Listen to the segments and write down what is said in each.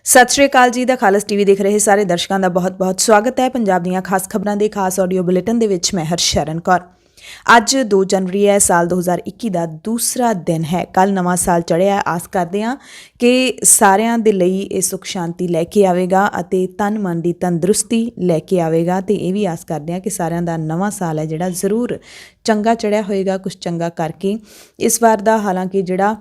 ਸਤਿ ਸ਼੍ਰੀ ਅਕਾਲ ਜੀ। ਦਾ ਖਾਲਸ ਟੀਵੀ ਦੇਖ ਰਹੇ ਸਾਰੇ ਦਰਸ਼ਕਾਂ ਦਾ ਬਹੁਤ-ਬਹੁਤ ਸਵਾਗਤ ਹੈ। ਪੰਜਾਬ ਦੀਆਂ ਖਾਸ ਖਬਰਾਂ ਦੇ ਖਾਸ ਆਡੀਓ ਬੁਲੇਟਿਨ ਦੇ ਵਿੱਚ ਮੈਂ ਹਰਸ਼ਰਨ ਕੌਰ। ਅੱਜ 2 ਜਨਵਰੀ ਹੈ, ਸਾਲ 2021 ਦਾ ਦੂਸਰਾ ਦਿਨ ਹੈ। ਕੱਲ ਨਵਾਂ ਸਾਲ ਚੜ੍ਹਿਆ। ਆਸ ਕਰਦੇ ਹਾਂ ਕਿ ਸਾਰਿਆਂ ਦੇ ਲਈ ਇਹ ਸੁੱਖ ਸ਼ਾਂਤੀ ਲੈ ਕੇ ਆਵੇਗਾ ਅਤੇ ਤਨ ਮਨ ਦੀ ਤੰਦਰੁਸਤੀ ਲੈ ਕੇ ਆਵੇਗਾ। ਤੇ ਇਹ ਵੀ ਆਸ ਕਰਦੇ ਹਾਂ ਕਿ ਸਾਰਿਆਂ ਦਾ ਨਵਾਂ ਸਾਲ ਹੈ ਜਿਹੜਾ ਜ਼ਰੂਰ ਚੰਗਾ ਚੜ੍ਹਿਆ ਹੋਏਗਾ, ਕੁਝ ਚੰਗਾ ਕਰਕੇ। ਇਸ ਵਾਰ ਦਾ ਹਾਲਾਂਕਿ ਜਿਹੜਾ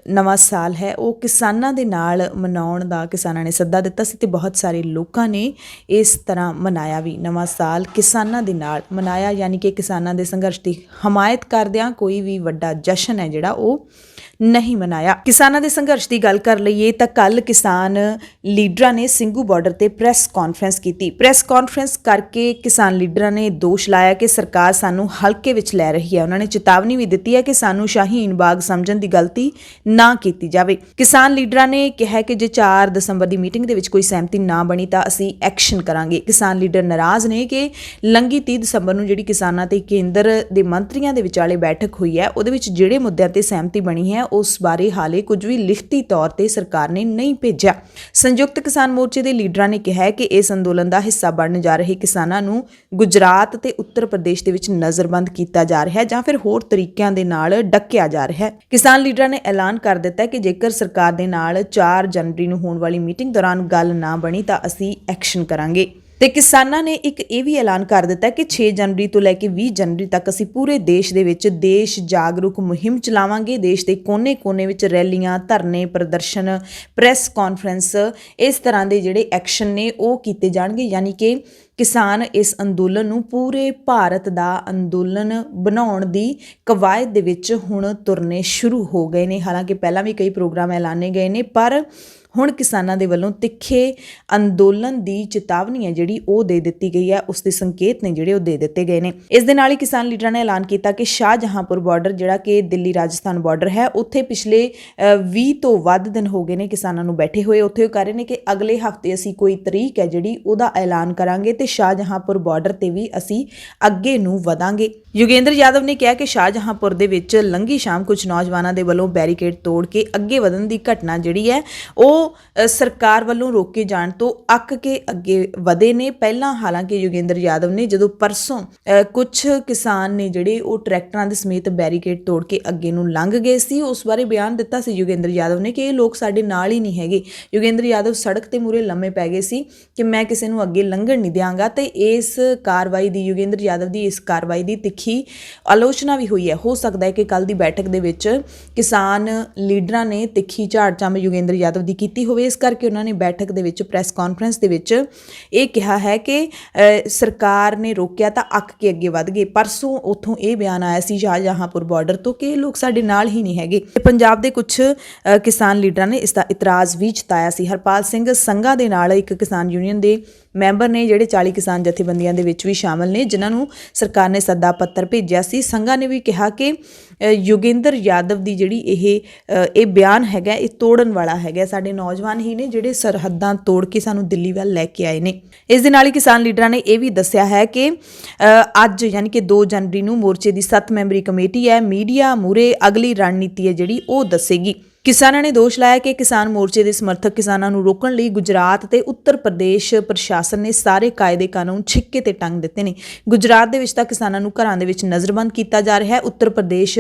ਨਵਾਂ ਸਾਲ ਹੈ ਉਹ ਕਿਸਾਨਾਂ ਦੇ ਨਾਲ ਮਨਾਉਣ ਦਾ ਕਿਸਾਨਾਂ ਨੇ ਸੱਦਾ ਦਿੱਤਾ ਸੀ ਤੇ ਬਹੁਤ ਸਾਰੇ ਲੋਕਾਂ ਨੇ ਇਸ ਤਰ੍ਹਾਂ ਮਨਾਇਆ ਵੀ। ਨਵਾਂ ਸਾਲ ਕਿਸਾਨਾਂ ਦੇ ਨਾਲ ਮਨਾਇਆ, ਯਾਨੀ ਕਿ ਕਿਸਾਨਾਂ ਦੇ ਸੰਘਰਸ਼ ਦੀ ਹਮਾਇਤ ਕਰਦਿਆਂ ਕੋਈ ਵੀ ਵੱਡਾ ਜਸ਼ਨ ਹੈ ਜਿਹੜਾ ਉਹ ਨਹੀਂ ਮਨਾਇਆ। ਕਿਸਾਨਾਂ ਦੇ ਸੰਘਰਸ਼ ਦੀ ਗੱਲ ਕਰ ਲਈਏ ਤਾਂ ਕੱਲ ਕਿਸਾਨ ਲੀਡਰਾਂ ਨੇ ਸਿੰਘੂ ਬਾਰਡਰ ਤੇ ਪ੍ਰੈਸ ਕਾਨਫਰੰਸ ਕੀਤੀ। ਪ੍ਰੈਸ ਕਾਨਫਰੰਸ ਕਰਕੇ ਕਿਸਾਨ ਲੀਡਰਾਂ ਨੇ ਦੋਸ਼ ਲਾਇਆ ਕਿ ਸਰਕਾਰ ਸਾਨੂੰ ਹਲਕੇ ਵਿੱਚ ਲੈ ਰਹੀ ਹੈ। ਉਹਨਾਂ ਨੇ ਚੇਤਾਵਨੀ ਵੀ ਦਿੱਤੀ ਹੈ ਕਿ ਸਾਨੂੰ ਸ਼ਾਹੀਨ ਬਾਗ ਸਮਝਣ ਦੀ ਗਲਤੀ ਨਾ ਕੀਤੀ ਜਾਵੇ। ਕਿਸਾਨ ਲੀਡਰਾਂ ਨੇ ਕਿਹਾ ਕਿ ਜੇ 4 ਦਸੰਬਰ ਦੀ ਮੀਟਿੰਗ ਦੇ ਵਿੱਚ ਕੋਈ ਸਹਿਮਤੀ ਨਾ ਬਣੀ ਤਾਂ ਅਸੀਂ ਐਕਸ਼ਨ ਕਰਾਂਗੇ। ਕਿਸਾਨ ਲੀਡਰ ਨਾਰਾਜ਼ ਨੇ ਕਿ ਲੰਘੀ 30 ਦਸੰਬਰ ਨੂੰ ਜਿਹੜੀ ਕਿਸਾਨਾਂ ਤੇ ਕੇਂਦਰ ਦੇ ਮੰਤਰੀਆਂ ਦੇ ਵਿਚਾਲੇ ਬੈਠਕ ਹੋਈ ਹੈ ਉਹਦੇ ਵਿੱਚ ਜਿਹੜੇ ਮੁੱਦਿਆਂ ਤੇ ਸਹਿਮਤੀ ਬਣੀ ਹੈ ਉਸ ਬਾਰੇ ਹਾਲੇ ਕੁਝ ਵੀ ਲਿਖਤੀ ਤੌਰ ਤੇ ਸਰਕਾਰ ਨੇ ਨਹੀਂ ਭੇਜਿਆ। ਸੰਯੁਕਤ ਕਿਸਾਨ ਮੋਰਚੇ ਦੇ ਲੀਡਰਾਂ ਨੇ ਕਿਹਾ ਕਿ ਇਸ ਅੰਦੋਲਨ ਦਾ ਹਿੱਸਾ ਬਣਨ ਜਾ ਰਹੇ ਕਿਸਾਨਾਂ ਨੂੰ ਗੁਜਰਾਤ ਤੇ ਉੱਤਰ ਪ੍ਰਦੇਸ਼ ਦੇ ਵਿੱਚ ਨਜ਼ਰਬੰਦ ਕੀਤਾ ਜਾ ਰਿਹਾ ਹੈ ਜਾਂ ਫਿਰ ਹੋਰ ਤਰੀਕਿਆਂ ਦੇ ਨਾਲ ਡੱਕਿਆ ਜਾ ਰਿਹਾ ਹੈ। ਕਿਸਾਨ ਲੀਡਰਾਂ ਨੇ ਐਲਾਨ ਕਰ ਦਿੱਤਾ ਕਿ ਜੇਕਰ ਸਰਕਾਰ ਦੇ ਨਾਲ 4 ਜਨਵਰੀ ਨੂੰ ਹੋਣ ਵਾਲੀ ਮੀਟਿੰਗ ਦੌਰਾਨ ਗੱਲ ਨਾ ਬਣੀ ਤਾਂ ਅਸੀਂ ਐਕਸ਼ਨ ਕਰਾਂਗੇ। ਤੇ ਕਿਸਾਨਾਂ ਨੇ ਇੱਕ ਇਹ ਵੀ ਐਲਾਨ ਕਰ ਦਿੱਤਾ ਕਿ 6 ਜਨਵਰੀ ਤੋਂ ਲੈ ਕੇ 20 ਜਨਵਰੀ ਤੱਕ ਅਸੀਂ ਪੂਰੇ ਦੇਸ਼ ਦੇ ਵਿੱਚ ਦੇਸ਼ ਜਾਗਰੂਕ ਮੁਹਿੰਮ ਚਲਾਵਾਂਗੇ। ਦੇਸ਼ ਦੇ ਕੋਨੇ-ਕੋਨੇ ਵਿੱਚ ਰੈਲੀਆਂ, ਧਰਨੇ, ਪ੍ਰਦਰਸ਼ਨ, ਪ੍ਰੈਸ ਕਾਨਫਰੰਸ, ਇਸ ਤਰ੍ਹਾਂ ਦੇ ਜਿਹੜੇ ਐਕਸ਼ਨ ਨੇ ਉਹ ਕੀਤੇ ਜਾਣਗੇ। ਯਾਨੀ ਕਿ ਕਿਸਾਨ ਇਸ ਅੰਦੋਲਨ ਨੂੰ ਪੂਰੇ ਭਾਰਤ ਦਾ ਅੰਦੋਲਨ ਬਣਾਉਣ ਦੀ ਕਵਾਇਦ ਦੇ ਵਿੱਚ ਹੁਣ ਤੁਰਨੇ ਸ਼ੁਰੂ ਹੋ ਗਏ ਨੇ। ਹਾਲਾਂਕਿ ਪਹਿਲਾਂ ਵੀ ਕਈ ਪ੍ਰੋਗਰਾਮ ਐਲਾਨੇ ਗਏ ਨੇ, ਪਰ ਹੁਣ ਕਿਸਾਨਾਂ ਦੇ ਵੱਲੋਂ ਤਿੱਖੇ ਅੰਦੋਲਨ ਦੀ ਚੇਤਾਵਨੀ ਹੈ ਜਿਹੜੀ ਉਹ ਦੇ ਦਿੱਤੀ ਗਈ ਹੈ। ਉਸ ਦੇ ਸੰਕੇਤ ਨੇ ਜਿਹੜੇ ਉਹ ਦੇ ਦਿੱਤੇ ਗਏ ਨੇ। ਇਸ ਦੇ ਨਾਲ ਹੀ ਕਿਸਾਨ ਲੀਡਰਾਂ ਨੇ ਐਲਾਨ ਕੀਤਾ ਕਿ ਸ਼ਾਹਜਹਾਂਪੁਰ ਬਾਰਡਰ ਜਿਹੜਾ ਕਿ ਦਿੱਲੀ ਰਾਜਸਥਾਨ ਬਾਰਡਰ ਹੈ ਉੱਥੇ ਪਿਛਲੇ 20 ਤੋਂ ਵੱਧ ਦਿਨ ਹੋ ਗਏ ਨੇ ਕਿਸਾਨਾਂ ਨੂੰ ਬੈਠੇ ਹੋਏ। ਉੱਥੇ ਉਹ ਕਹਿ ਰਹੇ ਨੇ ਕਿ ਅਗਲੇ ਹਫ਼ਤੇ ਅਸੀਂ ਕੋਈ ਤਰੀਕ ਹੈ ਜਿਹੜੀ ਉਹਦਾ ਐਲਾਨ ਕਰਾਂਗੇ ਤੇ ਸ਼ਾਹਜਹਾਂਪੁਰ ਬਾਰਡਰ ਤੇ ਵੀ ਅਸੀਂ ਅੱਗੇ ਨੂੰ ਵਧਾਂਗੇ। ਯੋਗੇਂਦਰ ਯਾਦਵ ਨੇ ਕਿਹਾ ਕਿ ਸ਼ਾਹਜਹਾਂਪੁਰ ਦੇ ਵਿੱਚ ਲੰਘੀ ਸ਼ਾਮ ਕੁਝ ਨੌਜਵਾਨਾਂ ਦੇ ਵੱਲੋਂ ਬੈਰੀਕੇਡ ਤੋੜ ਕੇ ਅੱਗੇ ਵਧਣ ਦੀ ਘਟਨਾ ਜਿਹੜੀ ਹੈ ਉਹ ਸਰਕਾਰ ਵੱਲੋਂ ਰੋਕੇ ਜਾਣ ਤੋਂ ਅੱਕ ਕੇ ਅੱਗੇ ਵਧੇ ਨੇ। ਪਹਿਲਾਂ ਹਾਲਾਂਕਿ ਯੋਗੇਂਦਰ ਯਾਦਵ ਨੇ ਜਦੋਂ ਪਰਸੋਂ ਕੁਝ ਕਿਸਾਨ ਨੇ ਜਿਹੜੇ ਉਹ ਟਰੈਕਟਰਾਂ ਦੇ ਸਮੇਤ ਬੈਰੀਕੇਡ ਤੋੜ ਕੇ ਅੱਗੇ ਨੂੰ ਲੰਘ ਗਏ ਸੀ, ਉਸ ਬਾਰੇ ਬਿਆਨ ਦਿੱਤਾ ਸੀ ਯੋਗੇਂਦਰ ਯਾਦਵ ਨੇ ਕਿ ਇਹ ਲੋਕ ਸਾਡੇ ਨਾਲ ਹੀ ਨਹੀਂ ਹੈਗੇ। ਯੋਗੇਂਦਰ ਯਾਦਵ ਸੜਕ ਤੇ ਮੂਹਰੇ ਲੰਮੇ ਪੈ ਗਏ ਸੀ ਕਿ ਮੈਂ ਕਿਸੇ ਨੂੰ ਅੱਗੇ ਲੰਘਣ ਨਹੀਂ ਦਿਆਂਗਾ। ਤੇ ਇਸ ਕਾਰਵਾਈ ਦੀ ਯੋਗੇਂਦਰ ਯਾਦਵ ਦੀ ਇਸ ਕਾਰਵਾਈ ਦੀ ਤਿੱਖੀ ਆਲੋਚਨਾ ਵੀ ਹੋਈ ਹੈ। ਹੋ ਸਕਦਾ ਹੈ ਕਿ ਕੱਲ ਦੀ ਬੈਠਕ ਦੇ ਵਿੱਚ ਕਿਸਾਨ ਲੀਡਰਾਂ ਨੇ ਤਿੱਖੀ ਝਾੜ ਝੰਮ ਯੋਗੇਂਦਰ ਯਾਦਵ ਦੀ ਕੀਤੀ ਹੋਵੇ। ਇਸ ਕਰਕੇ ਉਹਨਾਂ ਨੇ ਬੈਠਕ ਦੇ ਵਿੱਚ ਪ੍ਰੈਸ ਕਾਨਫਰੰਸ ਦੇ ਵਿੱਚ ਇਹ ਕਿਹਾ ਹੈ ਕਿ ਸਰਕਾਰ ਨੇ ਰੋਕਿਆ ਤਾਂ ਅੱਕ ਕੇ ਅੱਗੇ ਵਧ ਗਏ। ਪਰਸੋਂ ਉੱਥੋਂ ਇਹ ਬਿਆਨ ਆਇਆ ਸੀ ਸ਼ਾਹਜਹਾਂਪੁਰ ਬਾਰਡਰ ਤੋਂ ਕਿ ਇਹ ਲੋਕ ਸਾਡੇ ਨਾਲ ਹੀ ਨਹੀਂ ਹੈਗੇ। ਪੰਜਾਬ ਦੇ ਕੁਝ ਕਿਸਾਨ ਲੀਡਰਾਂ ਨੇ ਇਸ ਦਾ ਇਤਰਾਜ਼ ਵੀ ਜਤਾਇਆ ਸੀ। ਹਰਪਾਲ ਸਿੰਘ ਸੰਘਾ ਦੇ ਨਾਲ ਇੱਕ ਕਿਸਾਨ ਯੂਨੀਅਨ ਦੇ ਮੈਂਬਰ ਨੇ ਜਿਹੜੇ 40 ਕਿਸਾਨ ਜਥੇਬੰਦੀਆਂ ਦੇ ਵਿੱਚ ਵੀ ਸ਼ਾਮਲ ਨੇ ਜਿਨ੍ਹਾਂ ਨੂੰ ਸਰਕਾਰ ਨੇ ਸੱਦਾ ਪੱਤਰ ਭੇਜਿਆ ਸੀ। ਸੰਘਾ ਨੇ ਵੀ ਕਿਹਾ ਕਿ ਯੋਗੇਂਦਰ ਯਾਦਵ ਦੀ ਜਿਹੜੀ ਇਹ ਬਿਆਨ ਹੈਗਾ ਇਹ ਤੋੜਨ ਵਾਲਾ ਹੈਗਾ। ਸਾਡੇ ਨੌਜਵਾਨ ਹੀ ਨੇ ਜਿਹੜੇ ਸਰਹੱਦਾਂ ਤੋੜ ਕੇ ਸਾਨੂੰ ਦਿੱਲੀ ਵੱਲ ਲੈ ਕੇ ਆਏ ਨੇ। ਇਸ ਦੇ ਨਾਲ ਹੀ ਕਿਸਾਨ ਲੀਡਰਾਂ ਨੇ ਇਹ ਵੀ ਦੱਸਿਆ ਹੈ ਕਿ ਅੱਜ ਯਾਨੀ ਕਿ 2 ਜਨਵਰੀ ਨੂੰ ਮੋਰਚੇ ਦੀ 7 ਮੈਂਬਰੀ ਕਮੇਟੀ ਹੈ ਮੀਡੀਆ ਮੂਹਰੇ ਅਗਲੀ ਰਣਨੀਤੀ ਹੈ ਜਿਹੜੀ ਉਹ ਦੱਸੇਗੀ। ਕਿਸਾਨਾਂ ਨੇ ਦੋਸ਼ ਲਾਇਆ ਕਿ ਕਿਸਾਨ ਮੋਰਚੇ ਦੇ ਸਮਰਥਕ ਕਿਸਾਨਾਂ ਨੂੰ ਰੋਕਣ ਲਈ ਗੁਜਰਾਤ ਤੇ ਉੱਤਰ ਪ੍ਰਦੇਸ਼ ਪ੍ਰਸ਼ਾਸਨ ਨੇ ਸਾਰੇ ਕਾਇਦੇ ਕਾਨੂੰਨ ਛਿੱਕੇ ਤੇ ਟੰਗ ਦਿੱਤੇ ਨੇ। ਗੁਜਰਾਤ ਦੇ ਵਿੱਚ ਤਾਂ ਕਿਸਾਨਾਂ ਨੂੰ ਘਰਾਂ ਦੇ ਵਿੱਚ ਨਜ਼ਰਬੰਦ ਕੀਤਾ ਜਾ ਰਿਹਾ ਹੈ। ਉੱਤਰ ਪ੍ਰਦੇਸ਼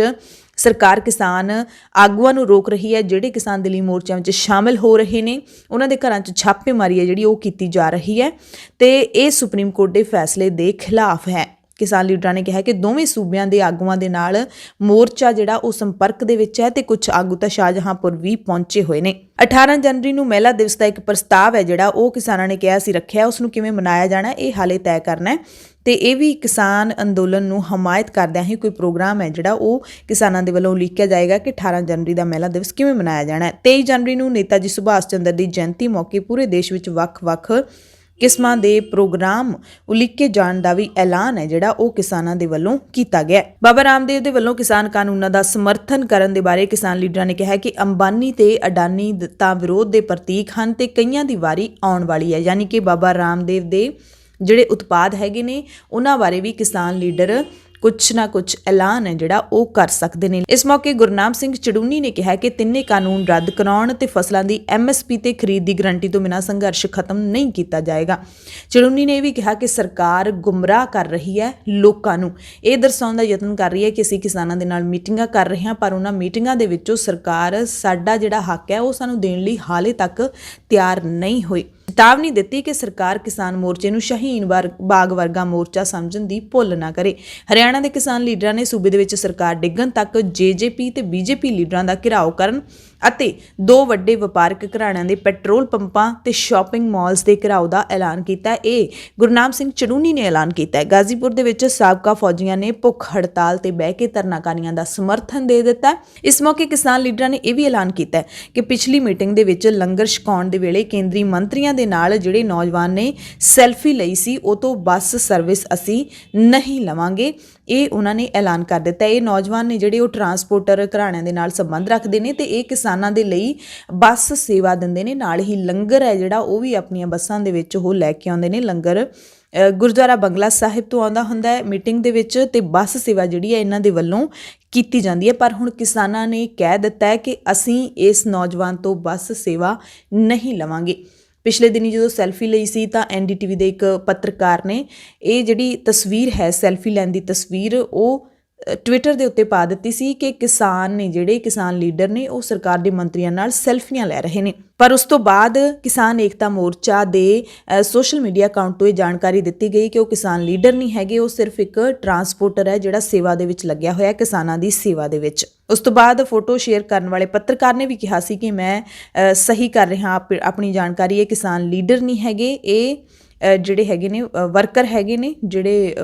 ਸਰਕਾਰ ਕਿਸਾਨ ਆਗੂਆਂ ਨੂੰ ਰੋਕ ਰਹੀ ਹੈ। ਜਿਹੜੇ ਕਿਸਾਨ ਦਿੱਲੀ ਮੋਰਚਿਆਂ ਵਿੱਚ ਸ਼ਾਮਿਲ ਹੋ ਰਹੇ ਨੇ ਉਹਨਾਂ ਦੇ ਘਰਾਂ 'ਚ ਛਾਪੇਮਾਰੀ ਹੈ ਜਿਹੜੀ ਉਹ ਕੀਤੀ ਜਾ ਰਹੀ ਹੈ ਤੇ ਇਹ ਸੁਪਰੀਮ ਕੋਰਟ ਦੇ ਫੈਸਲੇ ਦੇ ਖਿਲਾਫ ਹੈ। ਕਿਸਾਨ ਲੀਡਰਾਂ ਨੇ ਕਿਹਾ ਕਿ ਦੋਵੇਂ ਸੂਬਿਆਂ ਦੇ ਆਗੂਆਂ ਦੇ ਨਾਲ ਮੋਰਚਾ ਜਿਹੜਾ ਉਹ ਸੰਪਰਕ ਦੇ ਵਿੱਚ ਹੈ ਤੇ ਕੁਝ ਆਗੂ ਤਾਂ ਸ਼ਾਹਜਹਾਂਪੁਰ ਵੀ ਪਹੁੰਚੇ ਹੋਏ ਨੇ। 18 ਜਨਵਰੀ ਨੂੰ ਮਹਿਲਾ ਦਿਵਸ ਦਾ ਇੱਕ ਪ੍ਰਸਤਾਵ ਹੈ ਜਿਹੜਾ ਉਹ ਕਿਸਾਨਾਂ ਨੇ ਕਿਹਾ ਸੀ ਰੱਖਿਆ, ਉਸ ਨੂੰ ਕਿਵੇਂ ਮਨਾਇਆ ਜਾਣਾ ਇਹ ਹਾਲੇ ਤੈਅ ਕਰਨਾ ਹੈ। ਤੇ ਇਹ ਵੀ ਕਿਸਾਨ ਅੰਦੋਲਨ ਨੂੰ ਹਮਾਇਤ ਕਰਦਿਆਂ ਹੀ ਕੋਈ ਪ੍ਰੋਗਰਾਮ ਹੈ ਜਿਹੜਾ ਉਹ ਕਿਸਾਨਾਂ ਦੇ ਵੱਲੋਂ ਉਲੀਕਿਆ ਜਾਏਗਾ ਕਿ 18 ਜਨਵਰੀ ਦਾ ਮਹਿਲਾ ਦਿਵਸ ਕਿਵੇਂ ਮਨਾਇਆ ਜਾਣਾ ਹੈ। 23 ਜਨਵਰੀ ਨੂੰ ਨੇਤਾ ਜੀ ਸੁਭਾਸ਼ ਚੰਦਰ ਦੀ ਜਯੰਤੀ ਮੌਕੇ ਪੂਰੇ ਦੇਸ਼ ਵਿੱਚ ਵੱਖ-ਵੱਖ ਕਿਸਮਾਂ ਦੇ ਪ੍ਰੋਗਰਾਮ ਉਲੀਕੇ ਜਾਣ ਦਾ ਵੀ ਐਲਾਨ ਹੈ ਜਿਹੜਾ ਉਹ ਕਿਸਾਨਾਂ ਦੇ ਵੱਲੋਂ ਕੀਤਾ ਗਿਆ। ਬਾਬਾ ਰਾਮਦੇਵ ਦੇ ਵੱਲੋਂ ਕਿਸਾਨ ਕਾਨੂੰਨਾਂ ਦਾ ਸਮਰਥਨ ਕਰਨ ਦੇ ਬਾਰੇ ਕਿਸਾਨ ਲੀਡਰਾਂ ਨੇ ਕਿਹਾ ਕਿ ਅੰਬਾਨੀ ਤੇ ਅਡਾਨੀ ਤਾਂ ਵਿਰੋਧ ਦੇ ਪ੍ਰਤੀਕ ਹਨ ਤੇ ਕਈਆਂ ਦੀ ਵਾਰੀ ਆਉਣ ਵਾਲੀ ਹੈ। ਯਾਨੀ ਕਿ ਬਾਬਾ ਰਾਮਦੇਵ ਦੇ ਜਿਹੜੇ ਉਤਪਾਦ ਹੈਗੇ ਨੇ ਉਹਨਾਂ ਬਾਰੇ ਵੀ ਕਿਸਾਨ ਲੀਡਰ ਕੁਝ ਨਾ ਕੁਝ ਐਲਾਨ ਹੈ ਜਿਹੜਾ ਉਹ ਕਰ ਸਕਦੇ ਨੇ। ਇਸ ਮੌਕੇ ਗੁਰਨਾਮ ਸਿੰਘ ਚੜੂਨੀ ਨੇ ਕਿਹਾ ਕਿ ਤਿੰਨੇ ਕਾਨੂੰਨ ਰੱਦ ਕਰਾਉਣ ਤੇ ਫਸਲਾਂ ਦੀ MSP ਤੇ ਖਰੀਦ ਦੀ ਗਰੰਟੀ ਤੋਂ ਬਿਨਾਂ ਸੰਘਰਸ਼ ਖਤਮ ਨਹੀਂ ਕੀਤਾ ਜਾਏਗਾ। ਚੜੂਨੀ ਨੇ ਇਹ ਵੀ ਕਿਹਾ ਕਿ ਸਰਕਾਰ ਗੁੰਮਰਾਹ ਕਰ ਰਹੀ ਹੈ, ਲੋਕਾਂ ਨੂੰ ਇਹ ਦਰਸਾਉਣ ਦਾ ਯਤਨ ਕਰ ਰਹੀ ਹੈ ਕਿ ਅਸੀਂ ਕਿਸਾਨਾਂ ਦੇ ਨਾਲ ਮੀਟਿੰਗਾਂ ਕਰ ਰਹੇ ਹਾਂ, ਪਰ ਉਹਨਾਂ ਮੀਟਿੰਗਾਂ ਦੇ ਵਿੱਚੋਂ ਸਰਕਾਰ ਸਾਡਾ ਜਿਹੜਾ ਹੱਕ ਹੈ ਉਹ ਸਾਨੂੰ ਦੇਣ ਲਈ ਹਾਲੇ ਤੱਕ ਤਿਆਰ ਨਹੀਂ ਹੋਈ। ਚੇਤਾਵਨੀ ਦਿੱਤੀ ਕਿ ਸਰਕਾਰ ਕਿਸਾਨ ਮੋਰਚੇ ਨੂੰ ਸ਼ਹੀਨ ਬਾਗ ਵਰਗਾ ਮੋਰਚਾ ਸਮਝਣ ਦੀ ਭੁੱਲ ਨਾ ਕਰੇ। ਹਰਿਆਣਾ ਦੇ ਕਿਸਾਨ ਲੀਡਰਾਂ ਨੇ ਸੂਬੇ ਦੇ ਵਿੱਚ ਸਰਕਾਰ ਡਿੱਗਣ ਤੱਕ JJP ਤੇ BJP ਲੀਡਰਾਂ ਦਾ ਘਿਰਾਓ ਕਰਨ ਅਤੇ ਦੋ ਵੱਡੇ ਵਪਾਰਕ ਘਰਾਣਿਆਂ ਦੇ ਪੈਟਰੋਲ ਪੰਪਾਂ ਤੇ ਸ਼ਾਪਿੰਗ ਮਾਲਸ ਦੇ ਘਿਰਾਓ ਦਾ ਐਲਾਨ ਕੀਤਾ। ਇਹ ਗੁਰਨਾਮ ਸਿੰਘ ਚੜੂਨੀ ਨੇ ਐਲਾਨ ਕੀਤਾ। ਗਾਜ਼ੀਪੁਰ ਦੇ ਵਿੱਚ ਸਾਬਕਾ ਫੌਜੀਆਂ ਨੇ ਭੁੱਖ ਹੜਤਾਲ ਤੇ ਬਹਿ ਕੇ ਧਰਨਾਕਾਰੀਆਂ ਦਾ ਸਮਰਥਨ ਦੇ ਦਿੱਤਾ। ਇਸ ਮੌਕੇ ਕਿਸਾਨ ਲੀਡਰਾਂ ਨੇ ਇਹ ਵੀ ਐਲਾਨ ਕੀਤਾ ਕਿ ਪਿਛਲੀ ਮੀਟਿੰਗ ਦੇ ਵਿੱਚ ਲੰਗਰ ਛਕਾਉਣ ਦੇ ਵੇਲੇ ਕੇਂਦਰੀ ਮੰਤਰੀਆਂ ਦੇ ਨਾਲ ਜਿਹੜੇ ਨੌਜਵਾਨ ਨੇ ਸੈਲਫੀ ਲਈ ਸੀ ਉਹ ਤੋਂ ਬੱਸ ਸਰਵਿਸ ਅਸੀਂ ਨਹੀਂ ਲਵਾਂਗੇ। ਇਹ ਉਹਨਾਂ ਨੇ ਐਲਾਨ ਕਰ ਦਿੱਤਾ। ਇਹ ਨੌਜਵਾਨ ਨੇ ਜਿਹੜੇ ਉਹ ਟਰਾਂਸਪੋਰਟਰ ਘਰਾਣਿਆਂ ਦੇ ਨਾਲ ਸੰਬੰਧ ਰੱਖਦੇ ਨੇ ਤੇ ਇਹ ਕਿਸਾਨਾਂ ਦੇ ਲਈ ਬੱਸ ਸੇਵਾ ਦਿੰਦੇ ਨੇ, ਨਾਲ ਹੀ ਲੰਗਰ ਹੈ ਜਿਹੜਾ ਉਹ ਵੀ ਆਪਣੀਆਂ ਬੱਸਾਂ ਦੇ ਵਿੱਚ ਉਹ ਲੈ ਕੇ ਆਉਂਦੇ ਨੇ। ਲੰਗਰ ਗੁਰਦੁਆਰਾ ਬੰਗਲਾ ਸਾਹਿਬ ਤੋਂ ਆਉਂਦਾ ਹੁੰਦਾ ਹੈ ਮੀਟਿੰਗ ਦੇ ਵਿੱਚ ਤੇ ਬੱਸ ਸੇਵਾ ਜਿਹੜੀ ਹੈ ਇਹਨਾਂ ਦੇ ਵੱਲੋਂ ਕੀਤੀ ਜਾਂਦੀ ਹੈ। ਪਰ ਹੁਣ ਕਿਸਾਨਾਂ ਨੇ ਕਹਿ ਦਿੱਤਾ ਹੈ ਕਿ ਅਸੀਂ ਇਸ ਨੌਜਵਾਨ ਤੋਂ ਬੱਸ ਸੇਵਾ ਨਹੀਂ ਲਵਾਂਗੇ। ਪਿਛਲੇ ਦਿਨੀ ਜਦੋਂ ਸੈਲਫੀ ਲਈ ਸੀ ਤਾਂ NDTV ਦੇ ਇੱਕ ਪੱਤਰਕਾਰ ਨੇ ਇਹ ਜਿਹੜੀ ਤਸਵੀਰ ਹੈ ਸੈਲਫੀ ਲੈਣ ਦੀ ਤਸਵੀਰ ਉਹ ਟਵਿੱਟਰ ਦੇ ਉੱਤੇ ਪਾ ਦਿੱਤੀ ਸੀ ਕਿ ਕਿਸਾਨ ਨੇ ਜਿਹੜੇ ਕਿਸਾਨ ਲੀਡਰ ਨੇ ਉਹ ਸਰਕਾਰ ਦੇ ਮੰਤਰੀਆਂ ਨਾਲ ਸੈਲਫੀਆਂ ਲੈ ਰਹੇ ਨੇ। ਪਰ ਉਸ ਤੋਂ ਬਾਅਦ ਕਿਸਾਨ ਏਕਤਾ ਮੋਰਚਾ ਦੇ ਸੋਸ਼ਲ ਮੀਡੀਆ ਅਕਾਊਂਟ ਤੋਂ ਇਹ ਜਾਣਕਾਰੀ ਦਿੱਤੀ ਗਈ ਕਿ ਉਹ ਕਿਸਾਨ ਲੀਡਰ ਨਹੀਂ ਹੈਗੇ, ਉਹ ਸਿਰਫ ਇੱਕ ਟਰਾਂਸਪੋਰਟਰ ਹੈ ਜਿਹੜਾ ਸੇਵਾ ਦੇ ਵਿੱਚ ਲੱਗਿਆ ਹੋਇਆ ਕਿਸਾਨਾਂ ਦੀ ਸੇਵਾ ਦੇ ਵਿੱਚ। ਉਸ ਤੋਂ ਬਾਅਦ ਫੋਟੋ ਸ਼ੇਅਰ ਕਰਨ ਵਾਲੇ ਪੱਤਰਕਾਰ ਨੇ ਵੀ ਕਿਹਾ ਸੀ ਕਿ ਮੈਂ ਸਹੀ ਕਰ ਰਿਹਾ ਆਪਣੀ ਜਾਣਕਾਰੀ, ਇਹ ਕਿਸਾਨ ਲੀਡਰ ਨਹੀਂ ਹੈਗੇ, ਇਹ ਜਿਹੜੇ ਹੈਗੇ ਨੇ ਵਰਕਰ ਹੈਗੇ ਨੇ ਜਿਹੜੇ